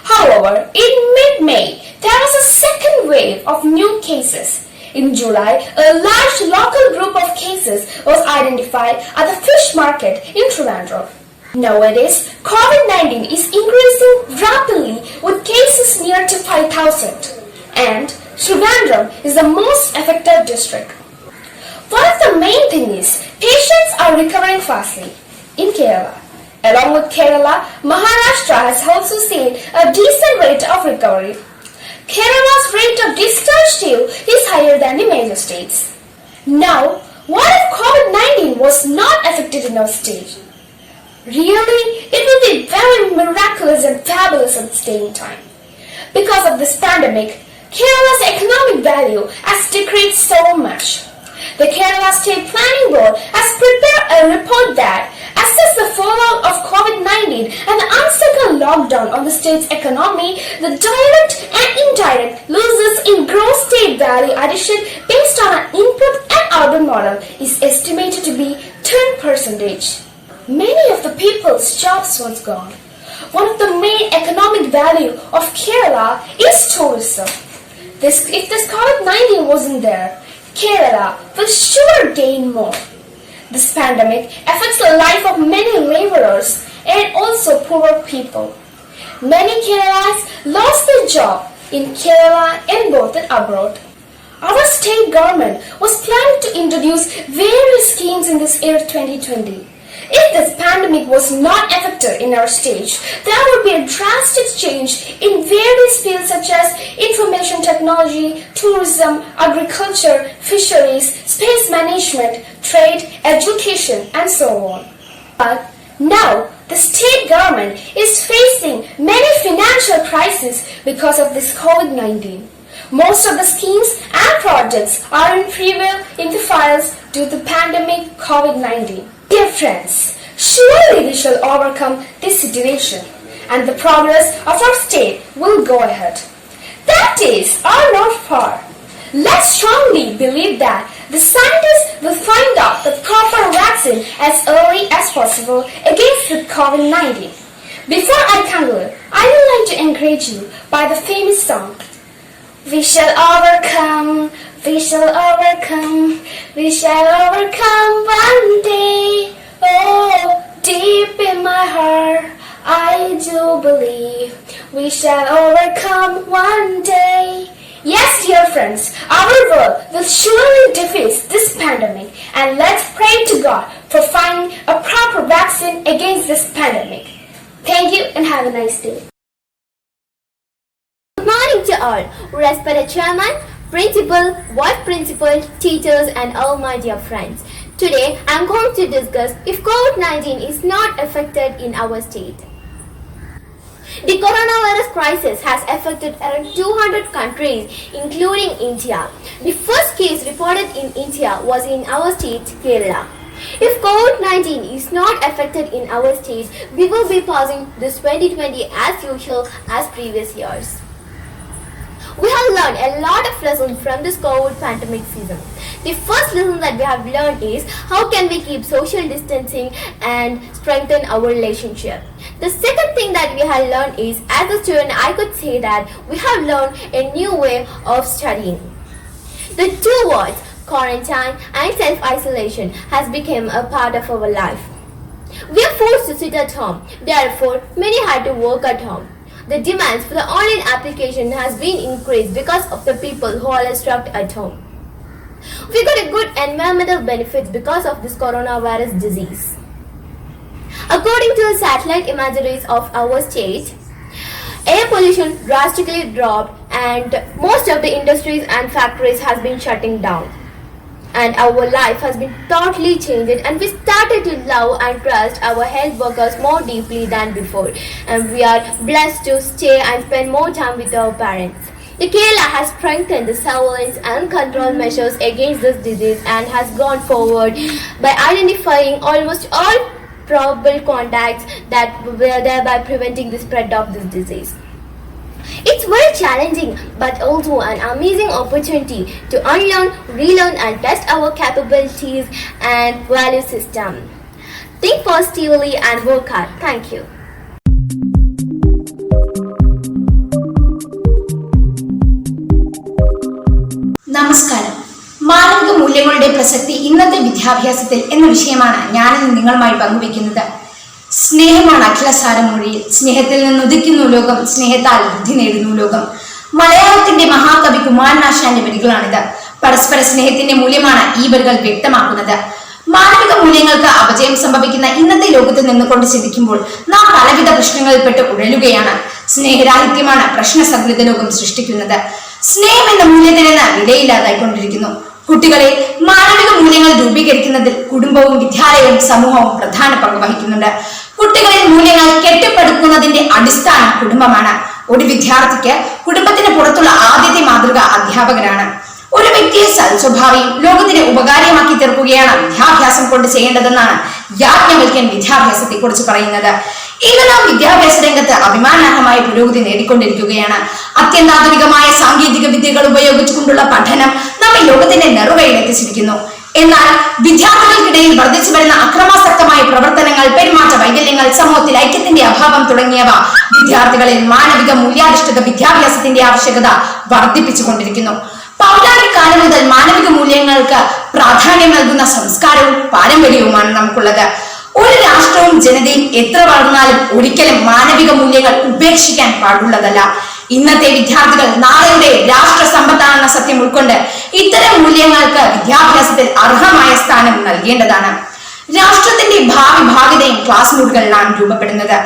However, in mid-May, there was a second wave of new cases. In July, a large local group of cases was identified at the fish market in Trivandrum. Nowadays, COVID-19 is increasing rapidly with cases near to 5,000, and Trivandrum is the most affected district. One of the main things is patients are recovering fastly in Kerala. Along with Kerala, Maharashtra has also seen a decent rate of recovery. Kerala's rate of discharge too is higher than the major states. Now, what if COVID-19 was not affected in our state? Really, it will be very miraculous and fabulous at the same time. Because of this pandemic, Kerala's economic value has decreased so much. The Kerala State Planning Board has prepared a report that assesses the fallout of COVID-19 and the uncertain lockdown on the state's economy. The direct and indirect losses in gross state value addition based on an input and output model is estimated to be 10%. Many of the people's jobs was gone. One of the main economic value of Kerala is tourism. If this COVID-19 wasn't there, Kerala will sure gain more. This pandemic affects the life of many laborers and also poor people. Many Keralans lost their job in Kerala and both and abroad. Our state government was planning to introduce various schemes in this year 2020. If this pandemic was not affected in our state, there would be a drastic change in various fields such as information technology, tourism, agriculture, fisheries, space management, trade, education, and so on. But now, the state government is facing many financial crises because of this COVID-19. Most of the schemes and projects are in preview in the files due to the pandemic COVID-19. Dear friends, surely we shall overcome this situation and the progress of our state will go ahead. That days are not far. Let's strongly believe that the scientists will find out the proper vaccine as early as possible against the COVID-19. Before I conclude, I would like to encourage you by the famous song, "We shall overcome, we shall overcome, we shall overcome one day. Oh, deep in my heart, I do believe we shall overcome one day." Yes, dear friends, our world will surely defeat this pandemic, and let's pray to God for finding a proper vaccine against this pandemic. Thank you and have a nice day. Good morning to all, respected chairman, principal, vice principal, teachers and all my dear friends. Today I am going to discuss if COVID-19 is not affected in our state. The coronavirus crisis has affected around 200 countries including India. The first case reported in India was in our state, Kerala. If COVID-19 is not affected in our state, we will be passing this 2020 as usual as previous years. We have learned a lot of lessons from this COVID pandemic season. The first lesson that we have learned is how can we keep social distancing and strengthen our relationship. The second thing that we have learned is, as a student, I could say that we have learned a new way of studying. The two words, quarantine and self-isolation, has become a part of our life. We are forced to sit at home, therefore many had to work at home. The demands for the online application has been increased because of the people who are stuck at home. We got a good environmental benefits because of this coronavirus disease. According to the satellite imageries of our state, air pollution drastically dropped and most of the industries and factories has been shutting down. And our life has been totally changed, and we started to love and trust our health workers more deeply than before, and we are blessed to stay and spend more time with our parents. The Kerala has strengthened the surveillance and control measures against this disease and has gone forward by identifying almost all probable contacts that were thereby preventing the spread of this disease. It's very challenging but also an amazing opportunity to unlearn, relearn and test our capabilities and value system. Think positively and work hard. Thank you. നമസ്കാരം. മാനവിക മൂല്യങ്ങളുടെ പ്രസക്തി ഇന്നത്തെ വിദ്യാഭ്യാസത്തിൽ എന്ന വിഷയമാണ് ഞാനിന്ന് നിങ്ങളുമായി പങ്കുവയ്ക്കുന്നത്. സ്നേഹമാണ് അഖിലസാരം മൊഴിയിൽ. സ്നേഹത്തിൽ നിന്ന് ഉദിക്കുന്നു ലോകം, സ്നേഹത്താൽ ബുദ്ധി നേടുന്നു ലോകം. മലയാളത്തിന്റെ മഹാകവി കുമാരനാശാന്റെ വരികളാണിത്. പരസ്പര സ്നേഹത്തിന്റെ മൂല്യമാണ് ഈ വരികൾ വ്യക്തമാക്കുന്നത്. മാനവിക മൂല്യങ്ങൾക്ക് അപജയം സംഭവിക്കുന്ന ഇന്നത്തെ ലോകത്ത് നിന്നുകൊണ്ട് ചിന്തിക്കുമ്പോൾ നാം പലവിധ പ്രശ്നങ്ങളിൽപ്പെട്ട് ഉഴലുകയാണ്. സ്നേഹരാഹിത്യമാണ് പ്രശ്നസങ്കലിത ലോകം സൃഷ്ടിക്കുന്നത്. സ്നേഹം എന്ന മൂല്യത്തിന് വിലയില്ലാതായിക്കൊണ്ടിരിക്കുന്നു. കുട്ടികളെ മാനവിക മൂല്യങ്ങൾ രൂപീകരിക്കുന്നതിൽ കുടുംബവും വിദ്യാലയവും സമൂഹവും പ്രധാന പങ്ക് വഹിക്കുന്നുണ്ട്. കുട്ടികളിൽ മൂല്യങ്ങൾ കെട്ടിപ്പടുക്കുന്നതിന്റെ അടിസ്ഥാനം കുടുംബമാണ്. ഒരു വിദ്യാർത്ഥിക്ക് കുടുംബത്തിന് പുറത്തുള്ള ആദ്യത്തെ മാതൃക അധ്യാപകരാണ്. ഒരു വ്യക്തിയെ സൽസ്വഭാവിയും ലോകത്തിന് ഉപകാരിയുമാക്കി തീർക്കുകയാണ് വിദ്യാഭ്യാസം കൊണ്ട് ചെയ്യേണ്ടതെന്നാണ് യാജ്ഞവൽക്യൻ വിദ്യാഭ്യാസത്തെ കുറിച്ച് പറയുന്നത്. ഇന്ന് നാം വിദ്യാഭ്യാസ രംഗത്ത് അഭിമാനാർഹമായ പുരോഗതി നേടിക്കൊണ്ടിരിക്കുകയാണ്. അത്യന്താധുനികമായ സാങ്കേതിക വിദ്യകൾ ഉപയോഗിച്ചുകൊണ്ടുള്ള പഠനം നമ്മെ ലോകത്തിന്റെ നെറുകയിലെത്തിച്ചിരിക്കുന്നു. എന്നാൽ വിദ്യാർത്ഥികൾക്കിടയിൽ വർദ്ധിച്ചു വരുന്ന അക്രമാസക്തമായ പ്രവർത്തനങ്ങൾ, പെരുമാറ്റ വൈകല്യങ്ങൾ, സമൂഹത്തിൽ ഐക്യത്തിന്റെ അഭാവം തുടങ്ങിയവ വിദ്യാർത്ഥികളിൽ മാനവിക മൂല്യാധിഷ്ഠിത വിദ്യാഭ്യാസത്തിന്റെ ആവശ്യകത വർദ്ധിപ്പിച്ചുകൊണ്ടിരിക്കുന്നു. പൗരാണിക കാലം മുതൽ മാനവിക മൂല്യങ്ങൾക്ക് പ്രാധാന്യം നൽകുന്ന സംസ്കാരവും പാരമ്പര്യവുമാണ് നമുക്കുള്ളത്. ഒരു രാഷ്ട്രവും ജനതയും എത്ര വളർന്നാലും ഒരിക്കലും മാനവിക മൂല്യങ്ങൾ ഉപേക്ഷിക്കാൻ പാടുള്ളതല്ല. ഇന്നത്തെ വിദ്യാർത്ഥികൾ നാളെയുടെ രാഷ്ട്ര സമ്പത്താണെന്ന സത്യം ഉൾക്കൊണ്ട് ഇത്തരം മൂല്യങ്ങൾക്ക് വിദ്യാഭ്യാസത്തിൽ അർഹമായ സ്ഥാനം നൽകേണ്ടതാണ്. രാഷ്ട്രത്തിന്റെ ഭാവിതയും ക്ലാസ് മുറികളിലാണ് രൂപപ്പെടുന്നത്.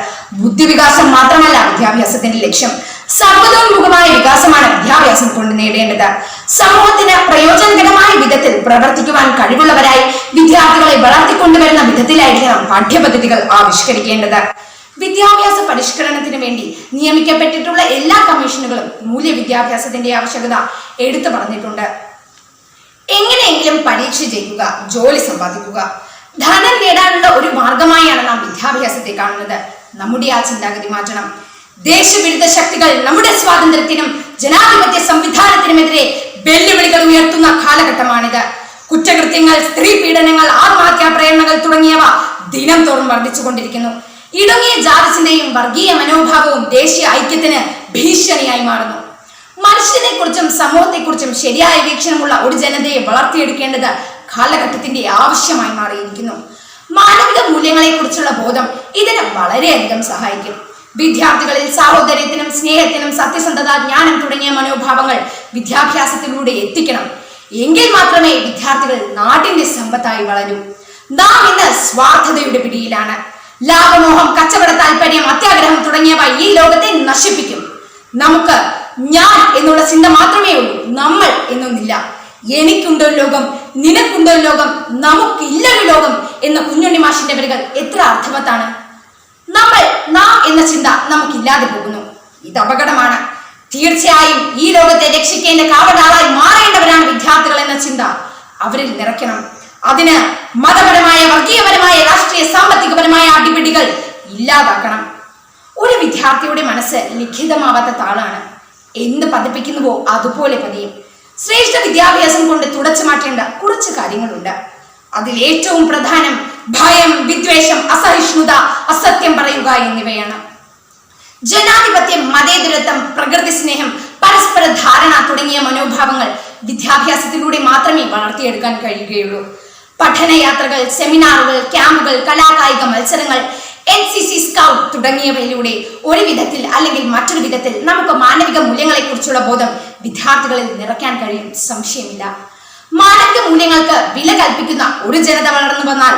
ബുദ്ധിവികാസം മാത്രമല്ല വിദ്യാഭ്യാസത്തിന്റെ ലക്ഷ്യം. സർവതോന്മുഖമായ വികാസമാണ് വിദ്യാഭ്യാസം കൊണ്ട് നേടേണ്ടത്. സമൂഹത്തിന് പ്രയോജനകരമായ വിധത്തിൽ പ്രവർത്തിക്കുവാൻ കഴിവുള്ളവരായി വിദ്യാർത്ഥികളെ വളർത്തിക്കൊണ്ടുവരുന്ന വിധത്തിലായിരിക്കണം പാഠ്യപദ്ധതികൾ ആവിഷ്കരിക്കേണ്ടത്. വിദ്യാഭ്യാസ പരിഷ്കരണത്തിന് വേണ്ടി നിയമിക്കപ്പെട്ടിട്ടുള്ള എല്ലാ കമ്മീഷനുകളും മൂല്യവിദ്യാഭ്യാസത്തിന്റെ ആവശ്യകത എടുത്തു പറഞ്ഞിട്ടുണ്ട്. എങ്ങനെയെങ്കിലും പരീക്ഷ ജയിക്കുക, ജോലി സമ്പാദിക്കുക, ധനം നേടാനുള്ള ഒരു മാർഗമായാണ് നാം വിദ്യാഭ്യാസത്തെ കാണുന്നത്. നമ്മുടെ ആ ചിന്താഗതി മാറ്റണം. ദേശവിരുദ്ധ ശക്തികൾ നമ്മുടെ സ്വാതന്ത്ര്യത്തിനും ജനാധിപത്യ സംവിധാനത്തിനുമെതിരെ വെല്ലുവിളികൾ ഉയർത്തുന്ന കാലഘട്ടമാണിത്. കുറ്റകൃത്യങ്ങൾ, സ്ത്രീ പീഡനങ്ങൾ, ആത്മഹത്യാ പ്രേരണകൾ തുടങ്ങിയവ ദിനം തോറും വർദ്ധിച്ചുകൊണ്ടിരിക്കുന്നു. ഇടുങ്ങിയ ജാതിചിന്തയും വർഗീയ മനോഭാവവും ദേശീയ ഐക്യത്തിന് ഭീഷണിയായി മാറുന്നു. മനുഷ്യനെ കുറിച്ചും സമൂഹത്തെക്കുറിച്ചും ശരിയായ വീക്ഷണമുള്ള ഒരു ജനതയെ വളർത്തിയെടുക്കേണ്ടത് കാലഘട്ടത്തിന്റെ ആവശ്യമായി മാറിയിരിക്കുന്നു. മാനവിക മൂല്യങ്ങളെ കുറിച്ചുള്ള ബോധം ഇതിന് വളരെയധികം സഹായിക്കും. വിദ്യാർത്ഥികളിൽ സാഹോദര്യത്തിനും സ്നേഹത്തിനും സത്യസന്ധത, ജ്ഞാനം തുടങ്ങിയ മനോഭാവങ്ങൾ വിദ്യാഭ്യാസത്തിലൂടെ എത്തിക്കണം. എങ്കിൽ മാത്രമേ വിദ്യാർത്ഥികൾ നാടിന്റെ സമ്പത്തായി വളരൂ. നാം ഇന്ന് സ്വാർത്ഥതയുടെ പിടിയിലാണ്. ലാഭമോഹം, കച്ചവട താല്പര്യം, അത്യാഗ്രഹം തുടങ്ങിയവ ഈ ലോകത്തെ നശിപ്പിക്കും. നമുക്ക് ഞാൻ എന്നുള്ള ചിന്ത മാത്രമേ ഉള്ളൂ, നമ്മൾ എന്നൊന്നില്ല. എനിക്കുണ്ടോ ലോകം, നിനക്കുണ്ടോ ലോകം, നമുക്കില്ലൊരു ലോകം എന്ന കുഞ്ഞുണ്ണി മാഷിന്റെ വരികൾ എത്ര അർത്ഥവത്താണ്. നാം എന്ന ചിന്ത നമുക്കില്ലാതെ പോകുന്നു. ഇത് അപകടമാണ്. തീർച്ചയായും ഈ ലോകത്തെ രക്ഷിക്കേണ്ട കാവലാളായി മാറേണ്ടവരാണ് വിദ്യാർത്ഥികൾ എന്ന ചിന്ത അവരിൽ നിറയ്ക്കണം. അതിന് മതപരമായ, വർഗീയപരമായ, രാഷ്ട്രീയ, സാമ്പത്തികപരമായ അടിപിടികൾ ഇല്ലാതാക്കണം. ഒരു വിദ്യാർത്ഥിയുടെ മനസ്സ് ലിഖിതമാവാത്ത താളാണ്. എന്ത് പതിപ്പിക്കുന്നുവോ അതുപോലെ പതിയും. ശ്രേഷ്ഠ വിദ്യാഭ്യാസം കൊണ്ട് തുടച്ചു മാറ്റേണ്ട കുറച്ച് കാര്യങ്ങളുണ്ട്. അതിൽ ഏറ്റവും പ്രധാനം ഭയം, വിദ്വേഷം, അസഹിഷ്ണുത, അസത്യം പറയുക എന്നിവയാണ്. ജനാധിപത്യം, മതേതരത്വം, പ്രകൃതി സ്നേഹം, പരസ്പര ധാരണ തുടങ്ങിയ മനോഭാവങ്ങൾ വിദ്യാഭ്യാസത്തിലൂടെ മാത്രമേ വളർത്തിയെടുക്കാൻ കഴിയുകയുള്ളൂ. പഠനയാത്രകൾ, സെമിനാറുകൾ, ക്യാമ്പുകൾ, കലാകായിക മത്സരങ്ങൾ, NCC, സ്കൗട്ട് തുടങ്ങിയവയിലൂടെ ഒരു വിധത്തിൽ അല്ലെങ്കിൽ മറ്റൊരു വിധത്തിൽ നമുക്ക് മാനവിക മൂല്യങ്ങളെ കുറിച്ചുള്ള ബോധം വിദ്യാർത്ഥികളിൽ നിറയ്ക്കാൻ കഴിയും, സംശയമില്ല. മാനവിക മൂല്യങ്ങൾക്ക് വില കൽപ്പിക്കുന്ന ഒരു ജനത വളർന്നു വന്നാൽ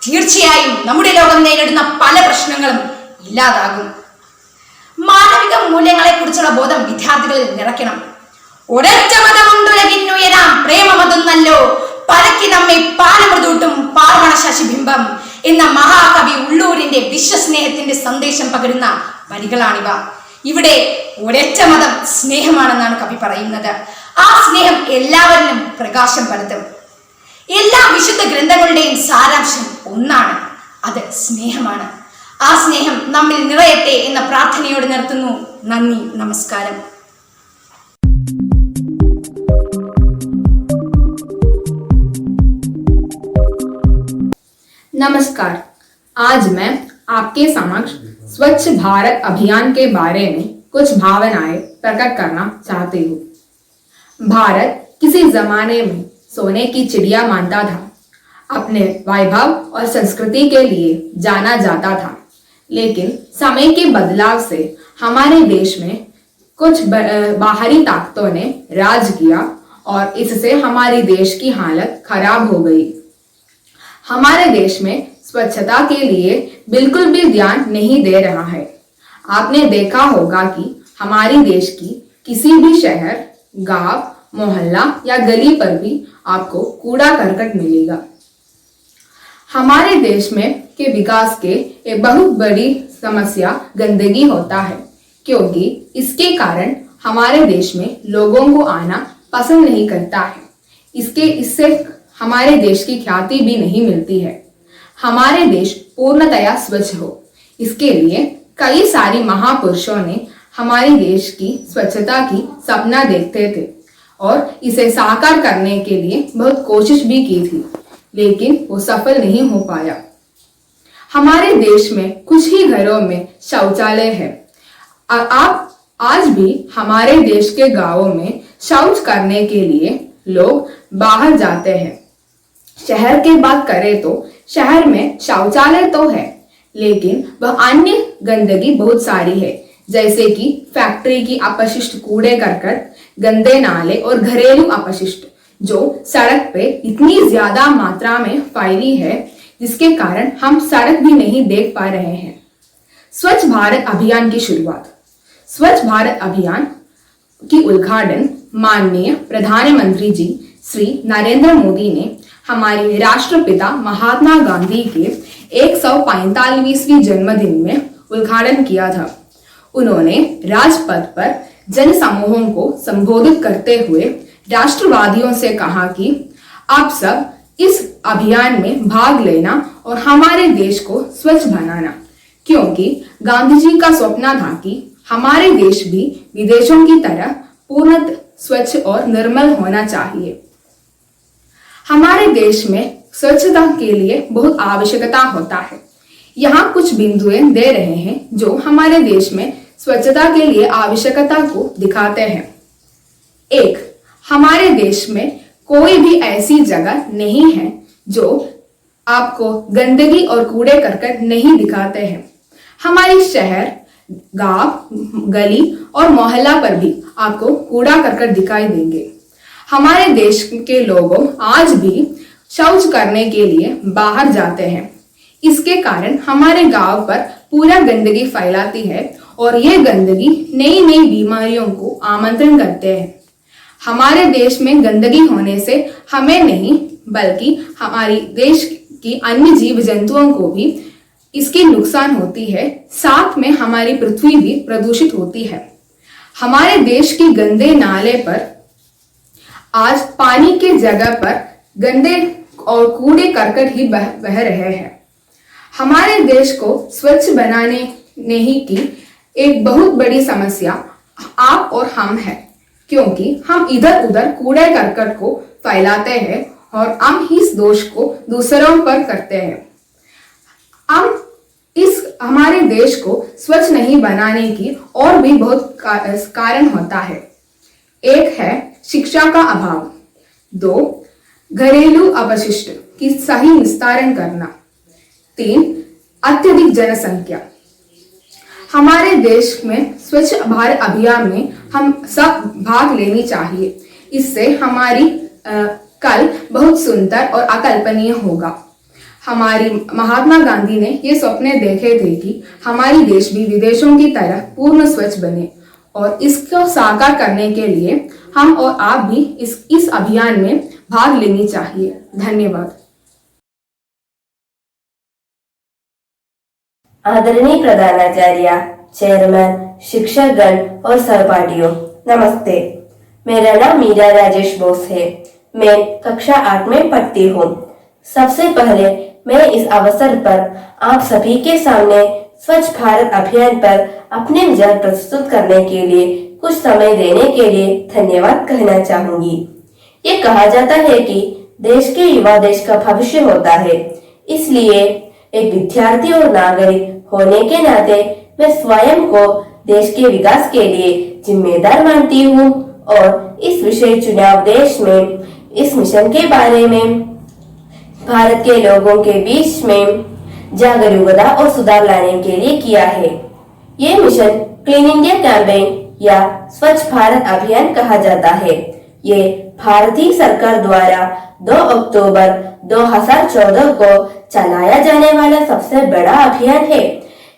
തീർച്ചയായും നമ്മുടെ ലോകം നേരിടുന്ന പല പ്രശ്നങ്ങളും ഇല്ലാതാകും. മാനവിക മൂല്യങ്ങളെ കുറിച്ചുള്ള ബോധം വിദ്യാർത്ഥികളിൽ നിറയ്ക്കണം. ഒരൊറ്റ മതമുണ്ടുലകിന്നുയരാം, പ്രേമമതൊന്നല്ലോ, പരക്കി നമ്മെ പാലമൃതൂട്ടും പാർവണ ശശിബിംബം എന്ന മഹാകവി ഉള്ളൂരിന്റെ വിശ്വസ്നേഹത്തിന്റെ സന്ദേശം പകരുന്ന വരികളാണിവ. ഇവിടെ ഒരൊറ്റ മതം സ്നേഹമാണെന്നാണ് കവി പറയുന്നത്. ആ സ്നേഹം എല്ലാവരിലും പ്രകാശം പരത്തും. എല്ലാ വിശുദ്ധ ഗ്രന്ഥങ്ങളുടെയും സാരാംശം ഒന്നാണ്, അത് സ്നേഹമാണ്. ആ സ്നേഹം നമ്മിൽ നിറയട്ടെ എന്ന പ്രാർത്ഥനയോട് നിർത്തുന്നു. നന്ദി, നമസ്കാരം. नमस्कार। आज मैं आपके समक्ष स्वच्छ भारत अभियान के बारे में कुछ भावनाएं प्रकट करना चाहती हूँ। भारत किसी जमाने में सोने की चिड़िया मानता था। अपने वैभव और संस्कृति के लिए जाना जाता था, लेकिन समय के बदलाव से हमारे देश में कुछ बाहरी ताकतों ने राज किया और इससे हमारी देश की हालत खराब हो गई। हमारे देश में स्वच्छता के लिए बिल्कुल भी ध्यान नहीं दे रहा है। आपने देखा होगा कि हमारी देश की किसी भी शहर, गांव, मोहल्ला या गली पर भी आपको कूड़ा करकट मिलेगा। हमारे देश में के विकास के एक बहुत बड़ी समस्या गंदगी होता है, क्योंकि इसके कारण हमारे देश में लोगों को आना पसंद नहीं करता है। इससे हमारे देश की ख्याति भी नहीं मिलती है। हमारे देश पूर्णतया स्वच्छ हो, इसके लिए कई सारी महापुरुषों ने हमारे देश की स्वच्छता की सपना देखते थे और इसे साकार करने के लिए बहुत कोशिश भी की थी, लेकिन वो सफल नहीं हो पाया। हमारे देश में कुछ ही घरों में शौचालय है। आप आज भी हमारे देश के गांवों में शौच करने के लिए लोग बाहर जाते हैं। शहर की बात करें तो शहर में शौचालय तो है, लेकिन वह अन्य गंदगी बहुत सारी है, जैसे कि फैक्ट्री की अपशिष्ट कूड़े करकट, गंदे नाले और घरेलू अपशिष्ट जो सड़क पे इतनी ज्यादा मात्रा में फैली है, जिसके कारण हम सड़क भी नहीं देख पा रहे हैं। स्वच्छ भारत अभियान की शुरुआत। स्वच्छ भारत अभियान की उद्घाटन माननीय प्रधानमंत्री जी श्री नरेंद्र मोदी ने हमारे राष्ट्रपिता महात्मा गांधी के 145वीं जन्मदिन में उद्घाटन किया था। उन्होंने राजपथ पर जन समूहों को संबोधित करते हुए राष्ट्रवादियों से कहा कि आप सब इस अभियान में भाग लेना और हमारे देश को स्वच्छ बनाना, क्योंकि गांधी जी का सपना था कि हमारे देश भी विदेशों की तरह पूर्ण स्वच्छ और निर्मल होना चाहिए। हमारे देश में स्वच्छता के लिए बहुत आवश्यकता होता है। यहाँ कुछ बिंदुएं दे रहे हैं जो हमारे देश में स्वच्छता के लिए आवश्यकता को दिखाते हैं। 1. हमारे देश में कोई भी ऐसी जगह नहीं है जो आपको गंदगी और कूड़े करकट नहीं दिखाते हैं। हमारे शहर, गांव, गली और मोहल्ला पर भी आपको कूड़ा करकट दिखाई देंगे। हमारे देश के लोगों आज भी शौच करने के लिए बाहर जाते हैं। इसके कारण हमारे गांव पर पूरा गंदगी फैलाती है और ये गंदगी नई नई बीमारियों को आमंत्रण करते हैं। हमारे देश में गंदगी होने से हमें नहीं बल्कि हमारी देश की अन्य जीव जंतुओं को भी इसकी नुकसान होती है। साथ में हमारी पृथ्वी भी प्रदूषित होती है। हमारे देश की गंदे नाले पर आज पानी के जगह पर गंदे और कूड़े करकट ही बह रहे हैं। हमारे देश को स्वच्छ बनाने नहीं की एक बहुत बड़ी समस्या आप और हम है, क्योंकि हम इधर उधर कूड़े करकट को फैलाते हैं और हम इस दोष को दूसरों पर करते हैं। हम हमारे देश को स्वच्छ नहीं बनाने की और भी बहुत कारण होता है। 1 है शिक्षा का अभाव। 2. घरेलू अपशिष्ट की सही निस्तारण करना। 3. अत्यधिक जनसंख्या। हमारे देश में स्वच्छ भारत अभियान में हम सब भाग लेनी चाहिए। इससे हमारी कल बहुत सुंदर और अकल्पनीय होगा। हमारी महात्मा गांधी ने ये सपने देखे थे कि हमारी देश भी विदेशों की तरह पूर्ण स्वच्छ बने, और इसको साकार करने के लिए हम और आप भी इस अभियान में भाग लेनी चाहिए। धन्यवाद। आदरणीय प्रधानाचार्य, चेयरमैन, शिक्षकगण और सहपाठियों, नमस्ते। मेरा नाम मीरा राजेश बोस है। मैं कक्षा 8 में पढ़ती हूँ। सबसे पहले मैं इस अवसर पर आप सभी के सामने स्वच्छ भारत अभियान पर अपने विचार प्रस्तुत करने के लिए कुछ समय देने के लिए धन्यवाद कहना चाहूंगी। ये कहा जाता है कि देश के युवा देश का भविष्य होता है, इसलिए एक विद्यार्थी और नागरिक होने के नाते मैं स्वयं को देश के विकास के लिए जिम्मेदार मानती हूँ और इस विषय चुनाव देश में इस मिशन के बारे में भारत के लोगों के बीच में जागरूकता और सुधार लाने के लिए किया है। ये मिशन क्लीन इंडिया कैंपेन या स्वच्छ भारत अभियान कहा जाता है। ये भारतीय सरकार द्वारा 2 अक्टूबर 2014 को चलाया जाने वाला सबसे बड़ा अभियान है।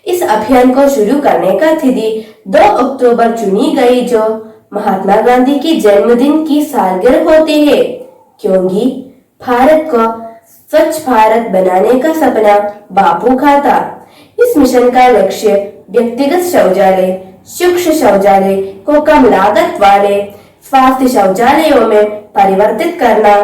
इस अभियान को शुरू करने का तिथि 2 अक्टूबर चुनी गई, जो महात्मा गांधी की जन्मदिन की सालगिरह होती है, क्योंकि भारत को स्वच्छ भारत बनाने का सपना बापू का था। इस मिशन का लक्ष्य व्यक्तिगत शौचालय, सूक्ष्म शौचालय को कम लागत वाले स्वास्थ्य शौचालयों में परिवर्तित करना,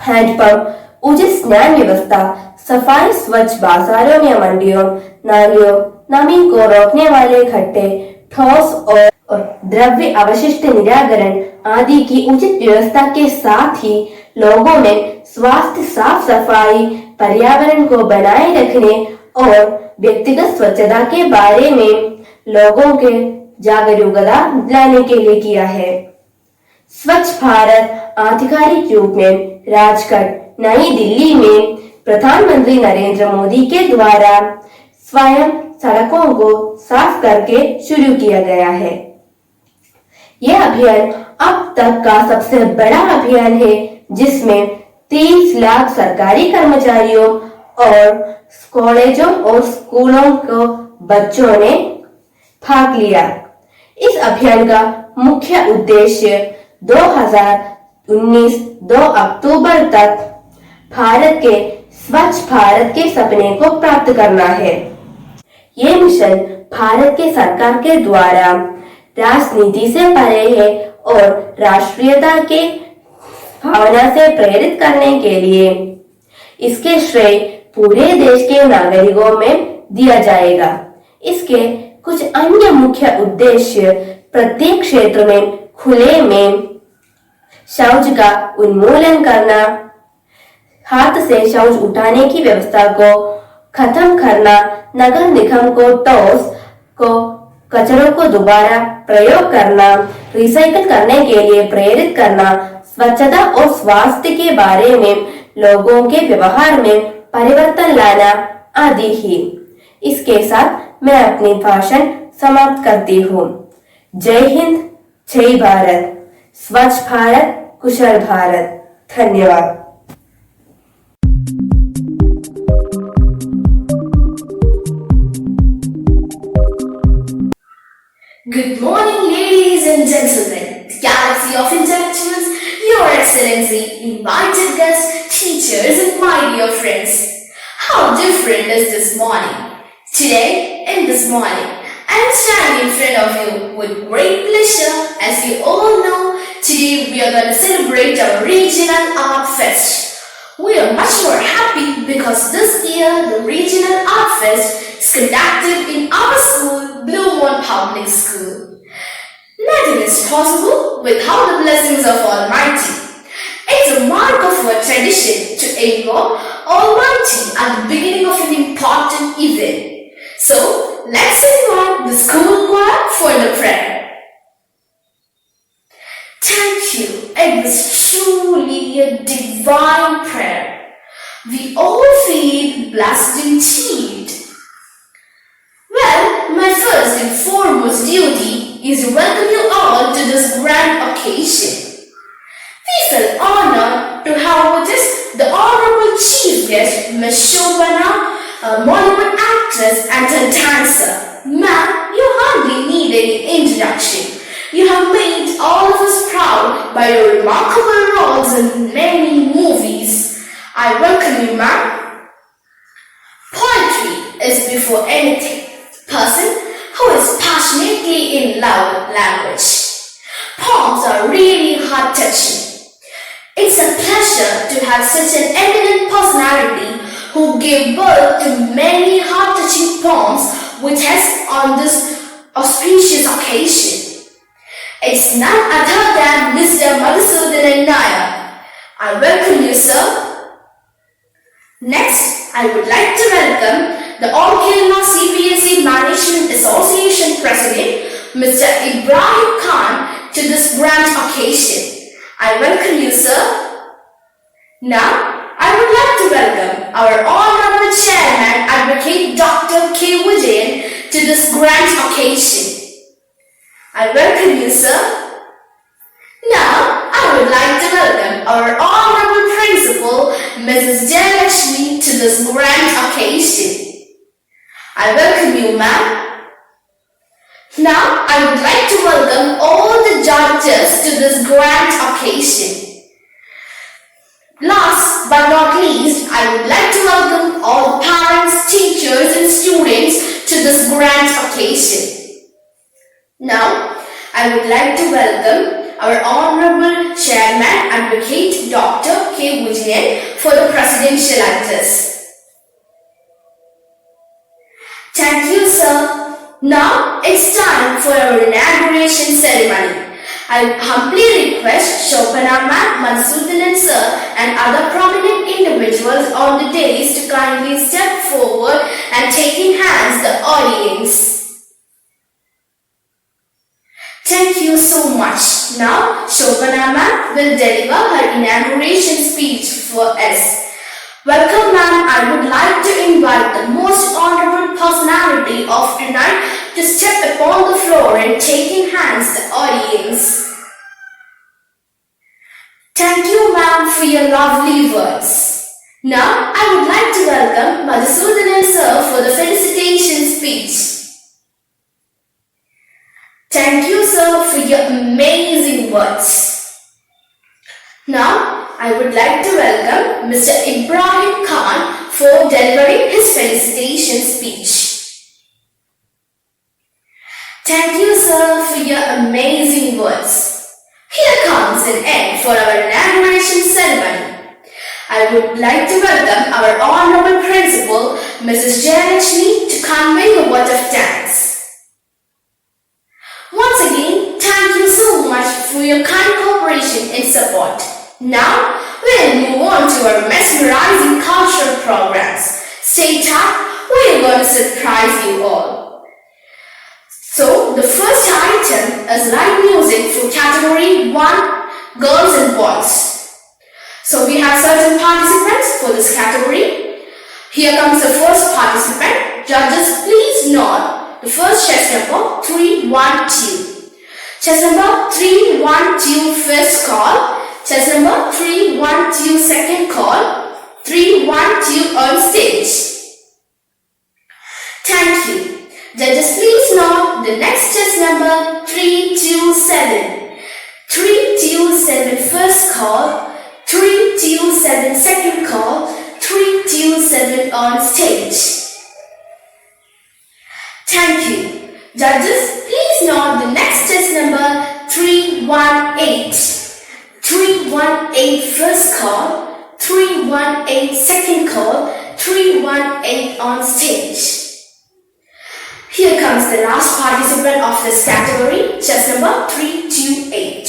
हैंडपंप, उचित स्नान व्यवस्था, सफाई, स्वच्छ बाजारों या मंडियों, नालियों, नमी को रोकने वाले खट्टे, ठोस और द्रव्य अवशिष्ट निराकरण आदि की उचित व्यवस्था के साथ ही लोगों में स्वास्थ्य, साफ सफाई, पर्यावरण को बनाए रखने और व्यक्तिगत स्वच्छता के बारे में लोगों के जागरूकता लाने के लिए किया है। स्वच्छ भारत आधिकारिक रूप में राजघाट, नई दिल्ली में प्रधानमंत्री नरेंद्र मोदी के द्वारा स्वयं सड़कों को साफ करके शुरू किया गया है। यह अभियान अब तक का सबसे बड़ा अभियान है, जिसमें 30 लाख सरकारी कर्मचारियों और कॉलेजों और स्कूलों को बच्चों ने भाग लिया। इस अभियान का मुख्य उद्देश्य 2019 2 अक्टूबर तक भारत के स्वच्छ भारत के सपने को प्राप्त करना है। ये मिशन भारत के सरकार के द्वारा राजनीति से परे है और राष्ट्रीयता के भावना से प्रेरित करने के लिए इसके श्रेय पूरे देश के नागरिकों में दिया जाएगा। इसके कुछ अन्य मुख्य उद्देश्य प्रत्येक क्षेत्र में खुले में शौच का उन्मूलन करना, हाथ से शौच उठाने की व्यवस्था को खत्म करना, नगर निगम को ठोस को कचरों को दोबारा प्रयोग करना, रिसाइकल करने के लिए प्रेरित करना, स्वच्छता और स्वास्थ्य के बारे में लोगों के व्यवहार में परिवर्तन लाना आदि ही। इसके साथ मैं अपनी भाषण समाप्त करती हूँ। जय हिंद, जय भारत, स्वच्छ भारत, कुशल भारत। धन्यवाद। Good morning, ladies and gentlemen, the galaxy of intellectuals, Your Excellency, invited guests, teachers, and my dear friends. How different is this morning? Today, in this morning, I am standing in front of you with great pleasure. As you all know, today we are going to celebrate our regional art fest. We are much more happy because this year the regional art fest is conducted in our school, Blue Moon Public School. Nothing is possible without the blessings of Almighty. It's a mark of our tradition to invoke Almighty at the beginning of an important event. So, let's invite the school choir for the prayer. Thank you. It was truly a divine prayer. We all feel blessed indeed. Well, my first and foremost duty is to welcome you all to this grand occasion. We feel honored to have with us the Honorable Chief Guest, Ms. Shobana, a monument actress and a dancer. Ma'am, you hardly need any introduction. You have made all of us proud by your remarkable roles in many movies. I welcome you, ma'am. Poetry is before anything. Person who is passionately in love with language. Poems are really heart-touching. It's a pleasure to have such an eminent personality who gave birth to many heart-touching poems with us on this auspicious occasion. It's none other than Mr. Madhusudan Nair. I welcome you, sir. Next, I would like to welcome the All Kerala CBSE Management Association President, Mr. Ibrahim Khan, to this grand occasion. I welcome you, sir. Now, I would like to welcome our Honorable Chairman, Advocate Dr. K. Vijayan, to this grand occasion. I welcome you, sir. Now, I would like to welcome our Honorable Principal, Mrs. Jayalakshmi, to this grand occasion. I welcome you, ma'am. Now, I would like to welcome all the judges to this grand occasion. Last Last but not least, I would like to welcome all the parents, teachers and students to this grand occasion. Now, I would like to welcome our Honorable Chairman Advocate Dr. K. Vijayan for the Presidential Address. Thank you, sir. Now it's time for our inauguration ceremony. I humbly request Shobana Ma'am, Madhusudanan sir and other prominent individuals on the dais to kindly step forward and take in hands the audience. Thank you so much. Now Shobana Ma'am will deliver her inauguration speech for us. Welcome ma'am. I would like to invite the most honorable personality of tonight to step upon the floor and take in hands the audience. Thank you ma'am for your lovely words. Now I would like to welcome Madhusudanan sir for the felicitation speech. Thank you sir for your amazing words. Now I would like to welcome Mr. Ibrahim Khan for delivering his felicitation speech. Thank you sir for your amazing words. Here comes an end for our inauguration ceremony. I would like to welcome our Honorable Principal, Mrs. Jayalakshmi, to convey a word of thanks. Once again, thank you so much for your kind cooperation and support. Now, we'll move on to our mesmerizing cultural programs. Stay tuned, we're going to surprise you all. So, the first item is live music for category 1, girls and boys. So, we have certain participants for this category. Here comes the first participant. Judges, please note the first chess number 312. Chess number 312 first call. Chess number 312 second call. 312 on stage. Thank you. Judges, please note the next chess number 327. 327 first call. 327 second call. 327 on stage. Thank you. Judges, please note the next chess number 318. 318 first call. 318 second call. 318 on stage. Here comes the last participant of this category, chess number 328.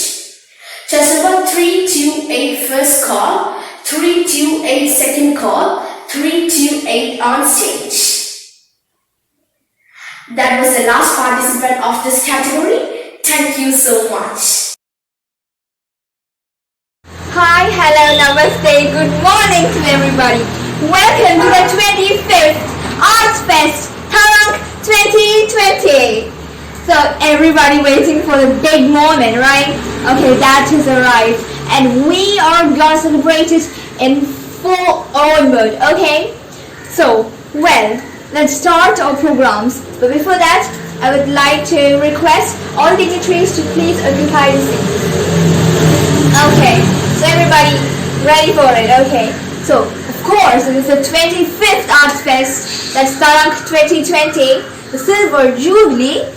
Chess number 328 first call, 328 second call, 328 on stage. That was the last participant of this category. Thank you so much. Hi, hello, namaste, good morning to everybody. Welcome to the 25th Arts Fest Tarang 2020. So everybody waiting for the big moment, right? Okay, that has arrived and we are gonna celebrate it in full on mode, okay? So, well, let's start our programs. But before that, I would like to request all dignitaries to please occupy the seat. Okay, so everybody ready for it, okay? So, of course, it is the 25th Arts Fest, that's Tarang 2020, the Silver Jubilee.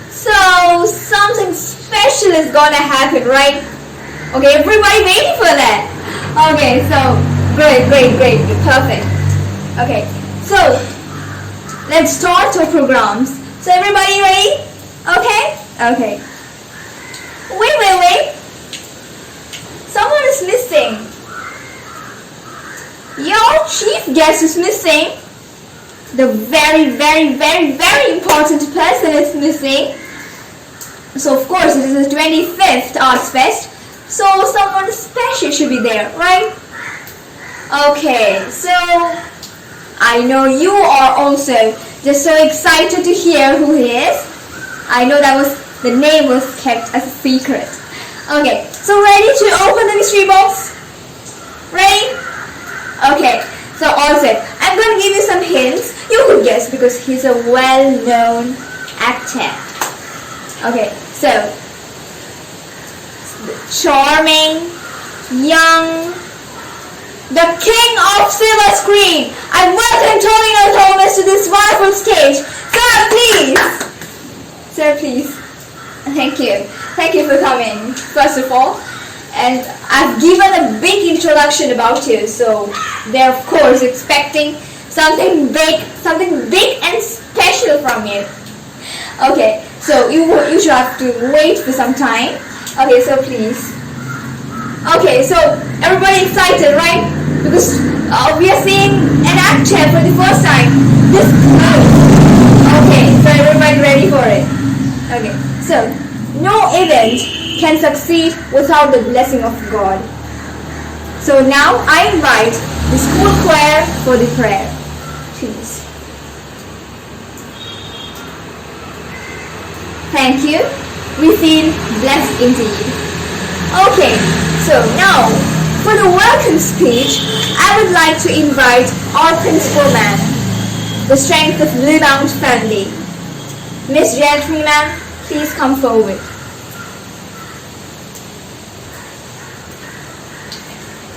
So, something special is gonna happen, right? Okay, everybody waiting for that. Okay, so, great, perfect. Okay, so, let's start our programs. So, everybody ready? Okay? Okay. Wait. Someone is missing. Your chief guest is missing. The very important person is missing. So of course it is the 25th Arts Fest. So someone special should be there, right? Okay, so I know you are also just so excited to hear who he is. I know the name was kept as a secret. Okay, so ready to open the mystery box? Ready? Okay, so all set. I'm going to give you some hints. You could guess because he's a well-known actor. Okay, so charming, young, the king of silver screen. I welcome Tonino Thomas to this wonderful stage. Sir, please. Sir, please. Thank you. Thank you for coming, first of all. And I've given a big introduction about you, so they're of course expecting something big and special from you. Okay, so you should have to wait for some time. Okay, so please. Okay, so everybody excited, right? Because we are seeing an actor for the first time. This Okay, so everybody ready for it? Okay, so no event can succeed without the blessing of God. So now I invite the school choir for the prayer. Please. Thank you. We feel blessed indeed. Okay, so now for the welcome speech, I would like to invite our principal ma'am, the strength of Blue Mount family. Miss Jayatri ma'am, please come forward.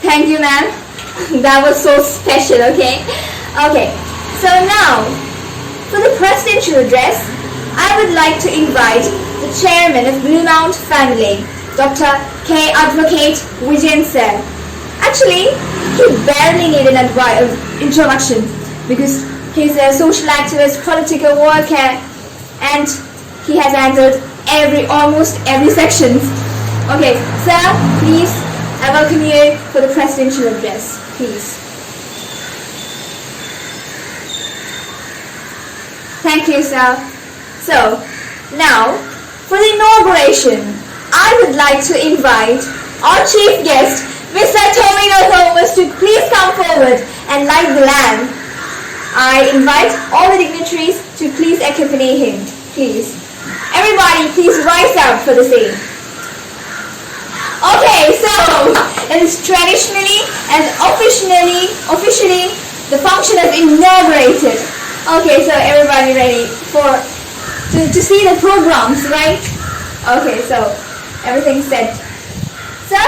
Thank you, ma'am. That was so special, okay? Okay, so now, for the presidential address, I would like to invite the chairman of Blue Mount family, Dr. K. Advocate Vijayan sir. Actually, he barely needed an introduction because he's a social activist, political worker, and he has answered almost every section. Okay, sir, please, I welcome you for the presidential address, please. Thank you, sir. So, now, for the inauguration, I would like to invite our chief guest, Mr. Tonino Thomas, to please come forward and light the lamp. I invite all the dignitaries to please accompany him, please. Everybody, please rise up for the same. Okay, so it is traditionally and officially the function has inaugurated. Okay, so everybody ready to see the programs, right? Okay, so everything's set. Sir,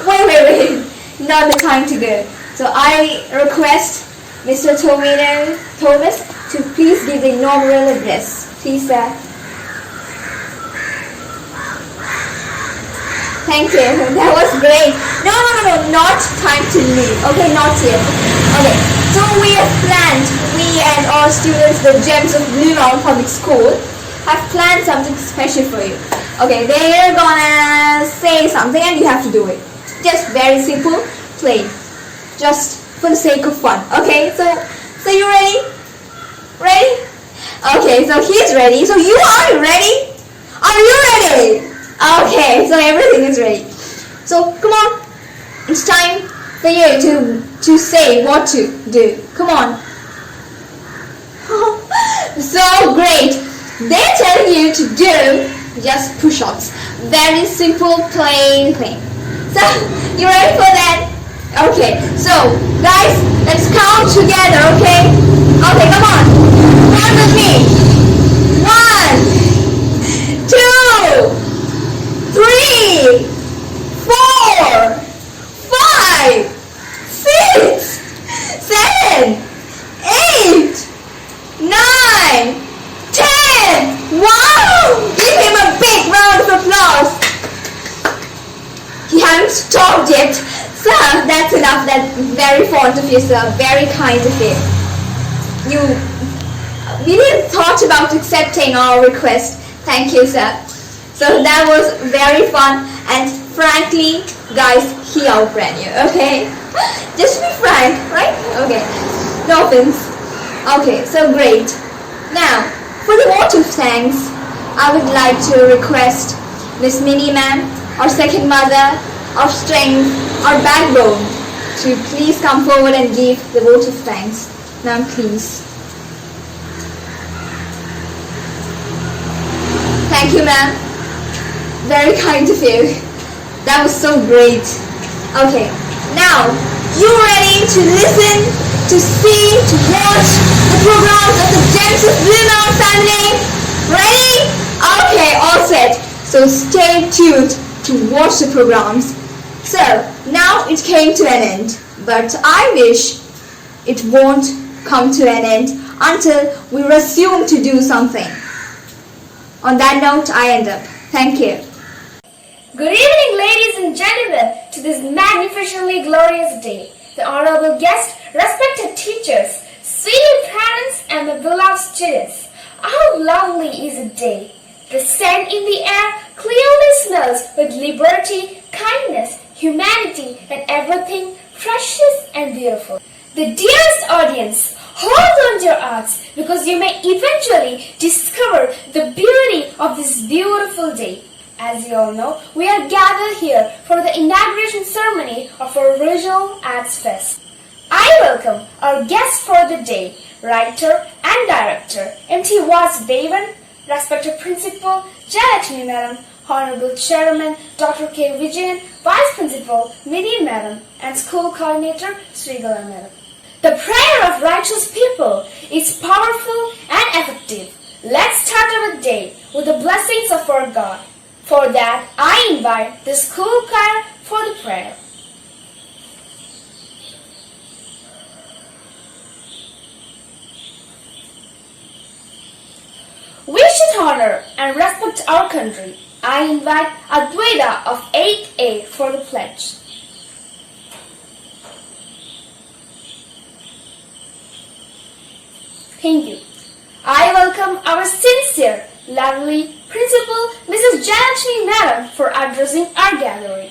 wait, not the time to go. So I request Mr. Tonino Thomas to please give the inaugural address. Please, sir. Thank you. That was great. No, not time to leave. Okay, not yet. Okay, so we and our students, the Gems of Blue Mount Public School, have planned something special for you. Okay, they're gonna say something and you have to do it. Just very simple, plain. Just for the sake of fun. Okay, so you ready? Ready? Okay, so he's ready. So you are ready? Are you ready? Okay, so everything is ready. So come on, it's time for you to say what to do. Come on. So great. They're telling you to do just push-ups. Very simple, plain thing. So you ready for that? Okay. So guys, let's count together. Okay. Okay, come on. Count with me. 1, 2. 3, 4, 5, 6, 7, 8, 9, 10. Wow! Give him a big round of applause. He hasn't stopped yet. Sir, that's enough. That's very fond of you, sir. Very kind of you. You really thought about accepting our request. Thank you, sir. So that was very fun, and frankly, guys, he outran you, okay? Just be frank, right? Okay, no offense. Okay, so great. Now, for the vote of thanks, I would like to request Miss Minnie ma'am, our second mother, our strength, our backbone, to please come forward and give the vote of thanks. Ma'am, please. Thank you, ma'am. Very kind of you. That was so great. Okay, now you ready to listen, to see, to watch the programs of the Gems of Blue Mount family? Ready? Okay, all set. So stay tuned to watch the programs. So now it came to an end. but I wish it won't come to an end until we resume to do something. On that note, I end up. Thank you. Good evening, ladies and gentlemen, to this magnificently glorious day. The honorable guests, respected teachers, sweet parents, and the beloved students. How lovely is a day! The scent in the air clearly smells with liberty, kindness, humanity, and everything precious and beautiful. The dearest audience, hold on to your arts because you may eventually discover the beauty of this beautiful day. As you all know, we are gathered here for the inauguration ceremony of our Regional Arts Fest. I welcome our guest for the day, writer and director M.T. Vasudevan, respected Principal Jayalakshmi Madam, Honorable Chairman Dr. K. Vijayan, Vice Principal Nidhi Madam, and School Coordinator Srigala Madam. The prayer of righteous people is powerful and effective. Let's start our day with the blessings of our God. For that, I invite the school choir for the prayer. We should honor and respect our country. I invite Advaita of 8A for the pledge. Thank you. I welcome our sincere, lovely Principal Mrs. Jayalakshmi Madam for addressing our gathering.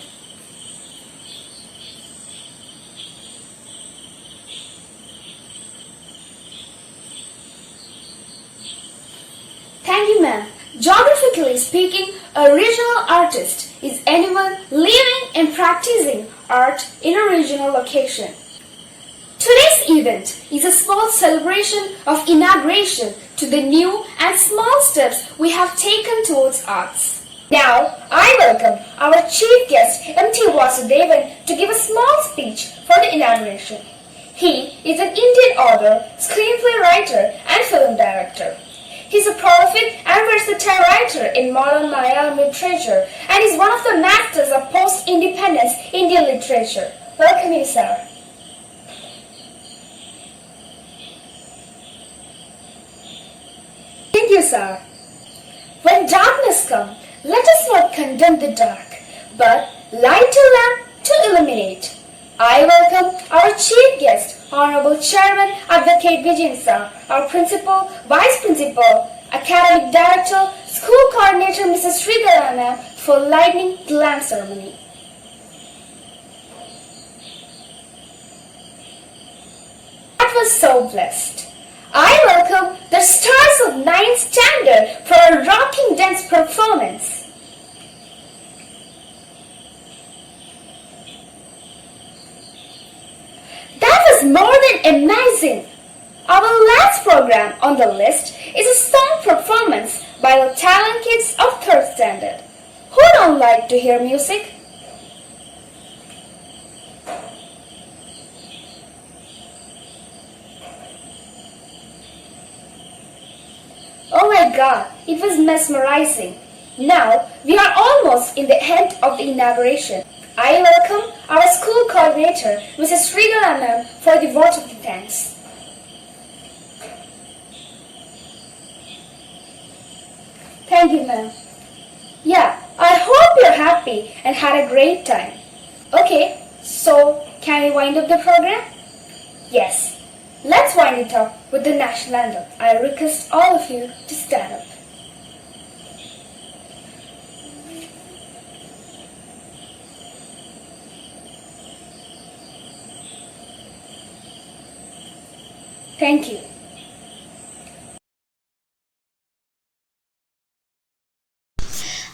Thank you, ma'am. Geographically speaking, a regional artist is anyone living and practicing art in a regional location. Today's event is a small celebration of inauguration to the new and small steps we have taken towards arts. Now, I welcome our chief guest M.T. Vasudevan to give a small speech for the inauguration. He is an Indian author, screenplay writer, and film director. He is a prolific and versatile writer in modern Malayalam literature and is one of the masters of post-independence Indian literature. Welcome you, sir. Thank you, sir. When darkness comes, let us not condemn the dark, but light a lamp to illuminate. I welcome our chief guest, Honorable Chairman Advocate Vijayan sir, our Principal, Vice Principal, Academic Director, School Coordinator Mrs. Srigala ma'am for lighting the lamp ceremony. That was so blessed. I welcome the stars of 9th standard for a rocking dance performance. That was more than amazing. Our last program on the list is a song performance by the talent kids of 3rd standard. Who don't like to hear music? Oh my God, it was mesmerizing. Now, we are almost in the end of the inauguration. I welcome our school coordinator, Mrs. Srigala ma'am, for the vote of the thanks. Thank you, ma'am. Yeah, I hope you're happy and had a great time. Okay, so can we wind up the program? Yes. Let's wind it up with the national anthem. I request all of you to stand up. Thank you.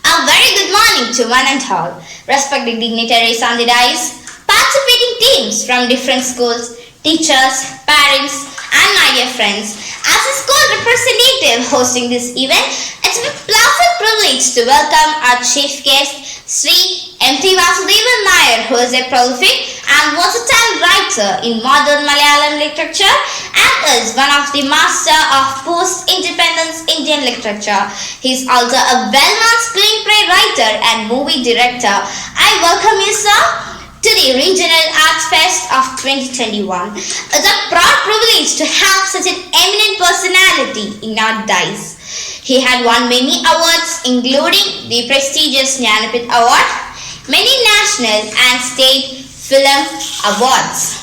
A very good morning to one and all, respected dignitaries on the dais, participating teams from different schools, teachers, parents, and my dear friends. As a school representative hosting this event, it's a pleasant privilege to welcome our chief guest, Sri M.T. Vasudevan Nair, who is a prolific and versatile writer in modern Malayalam literature and is one of the master of post-independence Indian literature. He is also a well-known screenplay writer and movie director. I welcome you, sir, to the Regional Arts Fest of 2021. It's a proud privilege to have such an eminent personality in our dice. He had won many awards, including the prestigious Jnanapith Award, many national and state film awards.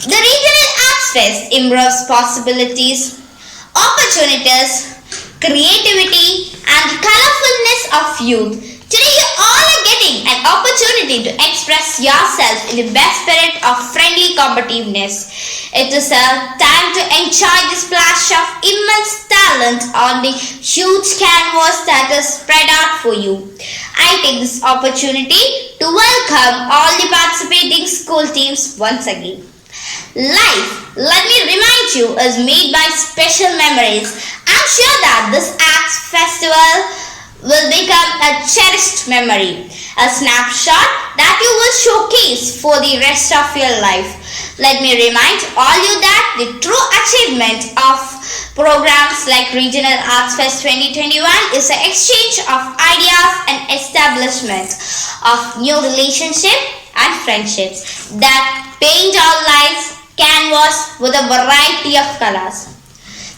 The Regional Arts Fest improves possibilities, opportunities, creativity, and the colorfulness of youth. Today you all are getting an opportunity to express yourself in the best spirit of friendly competitiveness. It is a time to enjoy the splash of immense talent on the huge canvas that is spread out for you. I take this opportunity to welcome all the participating school teams once again. Life, let me remind you, is made by special memories. I'm sure that this Arts Festival will become a cherished memory, a snapshot that you will showcase for the rest of your life. Let me remind all you that the true achievement of programs like Regional Arts Fest 2021 is an exchange of ideas and establishment of new relationships and friendships that paint our lives canvas with a variety of colors.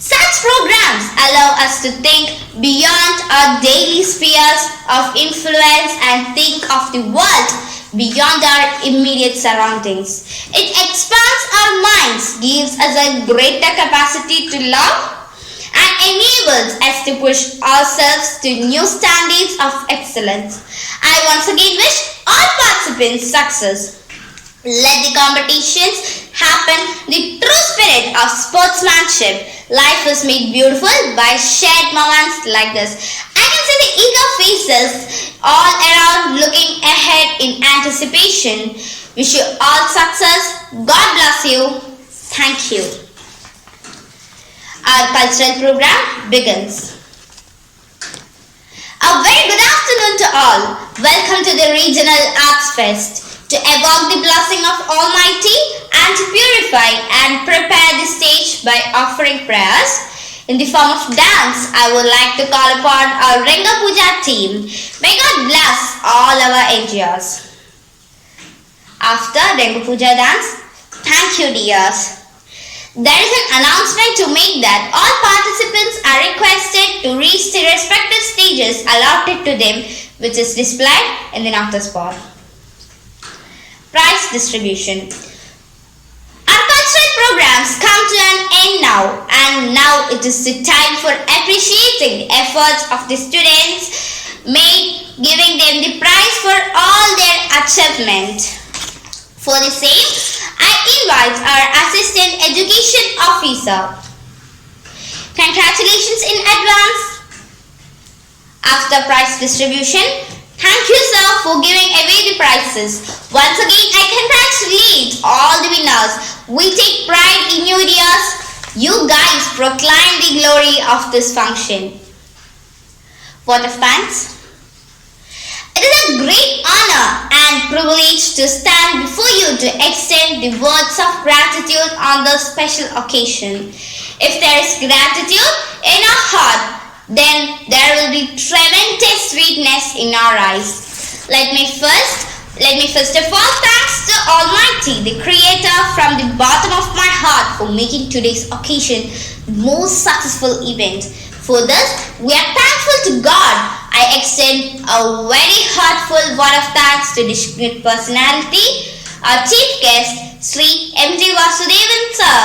Such programs allow us to think beyond our daily spheres of influence and think of the world beyond our immediate surroundings. It expands our minds, gives us a greater capacity to love, and enables us to push ourselves to new standards of excellence. I once again wish all participants success. Let the competitions happen the true spirit of sportsmanship. Life is made beautiful by shared moments like this. I can see the eager faces all around looking ahead in anticipation. Wish you all success. God bless you. Thank you. Our cultural program begins. A very good afternoon to all. Welcome to the Regional Arts Fest. To evoke the blessing of Almighty and to purify and prepare the stage by offering prayers in the form of dance, I would like to call upon our Renga Puja team. May God bless all our NGOs. After Renga Puja dance, thank you dears. There is an announcement to make that all participants are requested to reach the respective stages allotted to them, which is displayed in the notice board. Prize distribution. Our cultural programs come to an end now, and now it is the time for appreciating the efforts of the students made, giving them the prize for all their achievement. For the same, I invite our Assistant Education Officer. Congratulations in advance. After prize distribution, thank you sir for giving away the prizes. Once again, I congratulate all the winners. We take pride in you dears. You guys proclaim the glory of this function. Vote of thanks. It is a great honor and privilege to stand before you to extend the words of gratitude on this special occasion. If there is gratitude in our heart, then there will be tremendous sweetness in our eyes. Let me first of all thanks to Almighty, the Creator, from the bottom of my heart for making today's occasion the most successful event. For this, we are thankful to God. I extend a very heartfelt word of thanks to distinguished personality, our chief guest, Sri M.T. Vasudevan sir,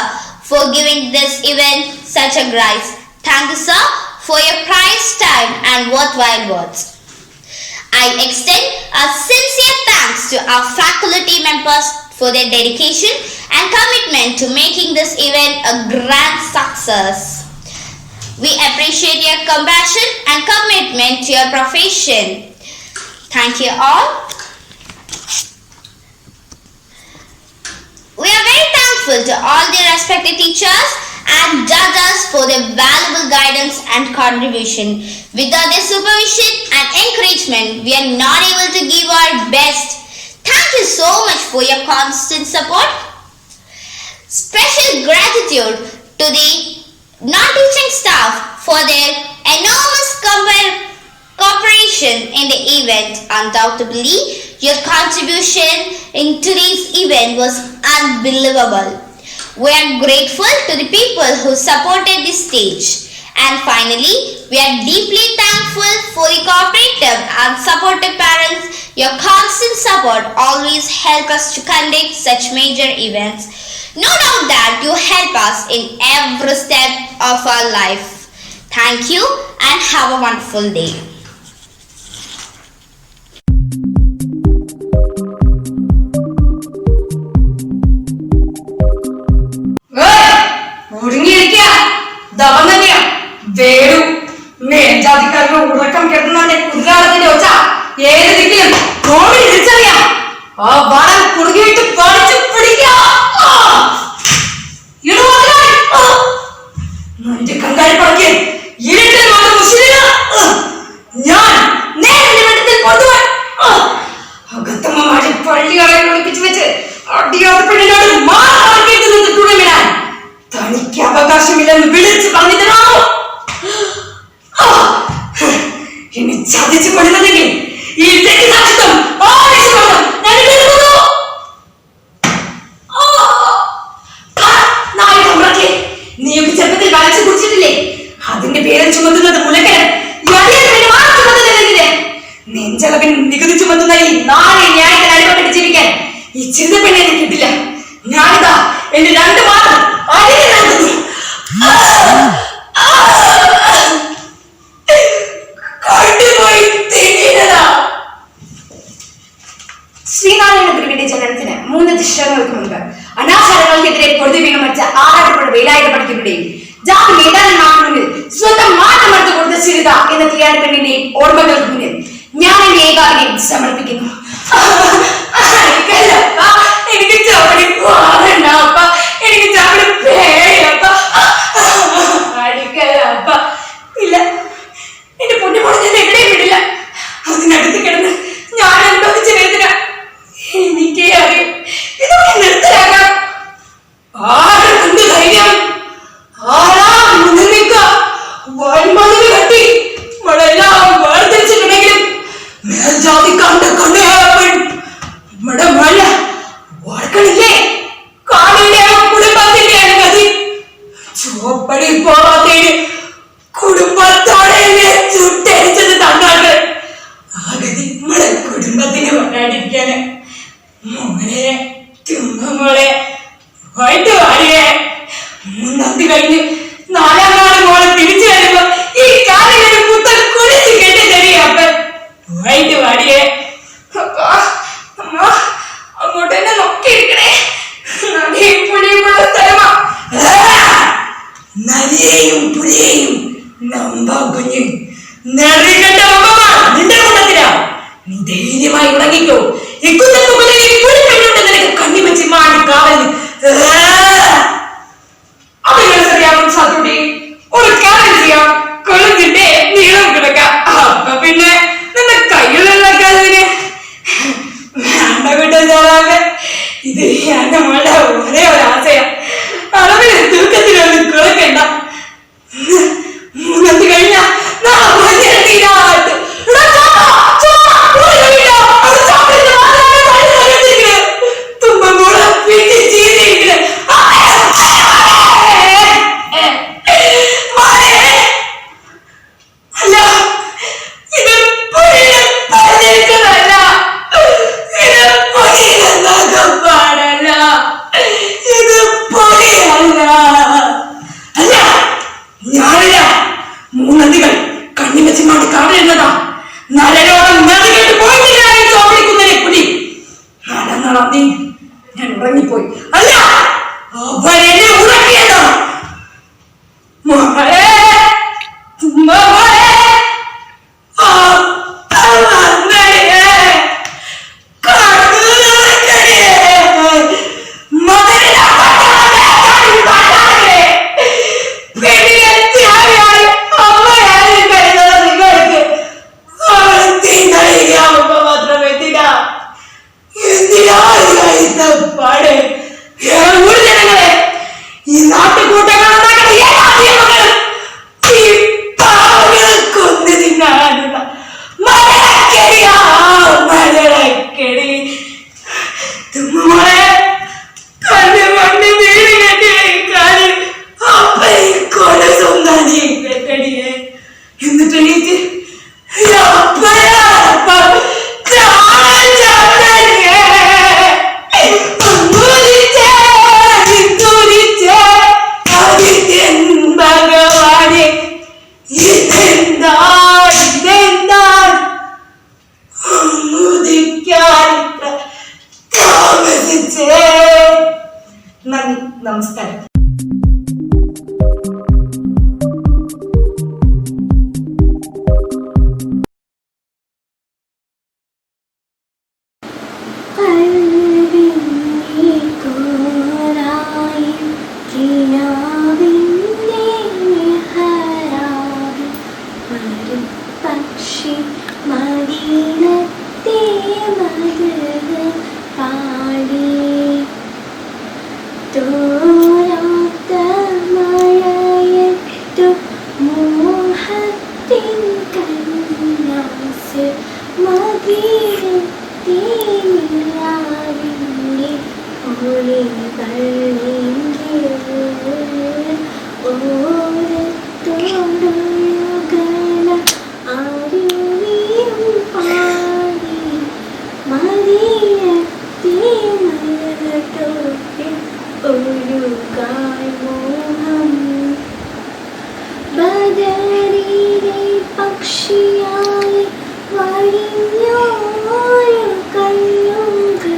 for giving this event such a grace. Thank you sir for your priceless time and worthwhile words. I extend a sincere thanks to our faculty members for their dedication and commitment to making this event a grand success. We appreciate your compassion and commitment to your profession. Thank you all. We are very thankful to all the respected teachers and judges for their valuable guidance and contribution. Without their supervision and encouragement, we are not able to give our best. Thank you so much for your constant support. Special gratitude to the non-teaching staff for their enormous cooperation in the event. Undoubtedly, Your contribution in today's event was unbelievable. We are grateful to the people who supported this stage. And finally, we are deeply thankful for the cooperative and supportive parents. Your constant support always helps us to conduct such major events. No doubt that you help us in every step of our life. Thank you and have a wonderful day. മേൽജാതിക്കാരുടെ ഉറക്കം കിടന്നവന്റെ കുതിരാളത്തിന്റെ ഒച്ച ഏത് ദിക്കിലും Covid തിരിച്ചറിയാം. ആ വളം കുറുകിയിട്ട് പഠിച്ചു പിടിക്കാം. കങ്കാരി പടക്കി ഇരുട്ടിൽ മാത്രം മുസ്ലിം ഞാൻ നേരെ വെട്ടത്തിൽ കൊണ്ടുപോയി അകത്തമ്മമാരെ പള്ളികളെ ഒളിപ്പിച്ചു വെച്ച് അടിയാത്ത പെണ്ണിനോട് മാറാൻ തനിക്ക് അവകാശമില്ലെന്ന് വിളിച്ചു പറഞ്ഞിട്ടാണോ ഇനി ചതിച്ചു കൊള്ളുന്നതെങ്കിൽ ഈ രക്തസാക്ഷിത്വം നീയൊക്കെ ചെറുപ്പത്തിൽ വരച്ചു കുടിച്ചിട്ടില്ലേ? അതിന്റെ പേരിൽ ചുമത്തുന്നത് മുലക്കരൻ നെഞ്ചളവിൽ നികുതി ചുമത്തുന്ന ഈ നാളെ ന്യായത്തിന് അടിമപ്പെട്ട് ജീവിക്കാൻ ഈ ചിന്ത പെണ്ണെ കിട്ടില്ല. ഞാനിതാ എന്റെ 2 മാസം ശ്രീനാരായണ ഗുരുവിന്റെ ജനനത്തിന് 3 ദശകങ്ങൾക്ക് മുൻപ് അനാചാരങ്ങൾക്കെതിരെ പൊറുതി വീണു മരിച്ച ആറാട്ടുപുഴ വേലായുധ പഠിക്കുന്നതിന്റെയും ജാതി നേതാക്കന്മാർക്ക് മുന്നിൽ സ്വന്തം മാറ്റമെടുത്തു കൊടുത്ത ചിരിത എന്ന തീയാടി പെണ്ണിന്റെയും ഓർമ്മകൾക്ക് മുന്നിൽ ഞാൻ എന്റെ ഏകാഗ്രതയും സമർപ്പിക്കുന്നു. എനിക്ക് ചവടി പോകണ്ടപ്പ, എനിക്ക് ചവടി പേടിയപ്പ, അടിക്കലപ്പ ഇല്ല. എന്റെ പൊന്നുമോളെ ഞാൻ എവിടെയും വിടില്ല. അതിനടുത്ത് കിടന്ന് ഞാൻ അനുഭവിച്ച വേദന എനിക്കേ അറിയും. ഇതൊക്കെ നിർത്തലാക്കാം. ആരെ കൊണ്ട് ധൈര്യം, ആരാ മുന്നിൽ നിൽക്കുക? വൻമതിൽ കെട്ടി നമ്മളെല്ലാം വേർതിരിച്ചിട്ടുണ്ടെങ്കിലും മേൽജാതിക്കാരുടെ കണ്ണുകൾ നമ്മുടെ മഴ ഓർക്കണില്ലേ? കാണിന്റെ കുടുംബത്തിന്റെ ഗതി ചുവപ്പടി പോവാത്തേന് കുടുംബത്തോടെ ചുട്ടരിച്ചത് തന്നാണ്. ആ ഗതി നമ്മുടെ കുടുംബത്തിന് വരാണ്ടിരിക്കാന് മോളെ തുമ്മോളെ വൈകിട്ട് വാടിയെ 3 കഴിഞ്ഞ് 4 നാള് മോളെ തിരിച്ചു വരുമ്പോ ഈ കാലിലൊരു പുത്തൻ കുളിച്ച് കെട്ടി തരികപ്പൻ. വൈകിട്ട് വാടിയെ അമ്മ അങ്ങോട്ട് എന്നെ നോക്കിയിരിക്കണേ. പുളിയുമുള്ള സ്ഥലമാ. നരിയെയും പുലിയെയും നമ്പാ കുഞ്ഞ് നെറികെട്ട നിന്റെ കൂട്ടത്തിലാ. നീ ധൈര്യമായി ഉണങ്ങിക്കോ. ഇക്കുന്നുണ്ടെന്ന് നിനക്ക് കണ്ണി വെച്ച് മാടി കാവൽ അറിയാവും. സാധുട്ടി ഒരു കാര്യം ചെയ്യാം, കൊളുത്തിന്റെ നീളം കിടക്കാം. അപ്പൊ പിന്നെ നിന്റെ കയ്യിലുള്ള കാലിന് വേണ്ട വിട്ടാൽ ഇത് എന്റെ മോളുടെ ഒരേ ഒരു ആശയം. അളവിൽ തൂക്കത്തിലൊന്നും കുളക്കണ്ട. 3 കഴിഞ്ഞ പാടല്ല. നമസ്കാരം. പക്ഷി മദീനത്തെ മധു പാടി തോരാത്ത മഴയത്തു മോഹത്തിൻ കന്നാസ് മദീനത്തെ നിലാവിൻ്റെ ഒളികളെങ്കിൽ ഓരത്തോടൊഴുകണ ആരുവിയും പാടി മദീനത്തെ മലർത്തോപ്പിൽ ഒഴുകാൻ മോഹം ബദറിലെ പക്ഷിയായി വഴിഞ്ഞോരു കണ്ണുകൾ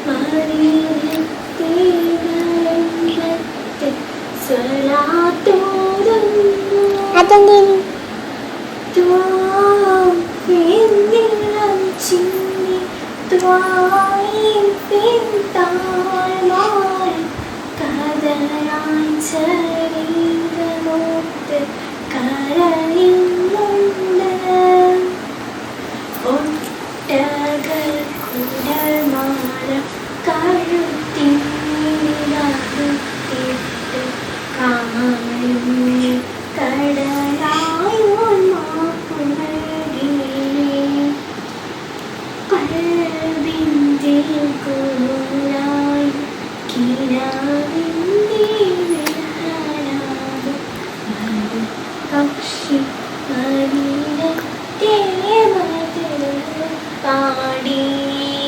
മദീനത്തെ നരമ്പത്ത് സ്വലാത്തോടുന്നു ദ്വാരം ചിന്നി ദ്വായിൽ പിന്താഴ്മാർ കതറാൻ ശരീരമോത്ത് കരയുന്നുണ്ട് ഒട്ടകൾ കുടൽമാല കഴുത്തിട്ട് കാണുന്നു കടലായോ കൽവിൻ്റെ കൂടായി കിനാവിൻ്റെ വിഹാരം പക്ഷി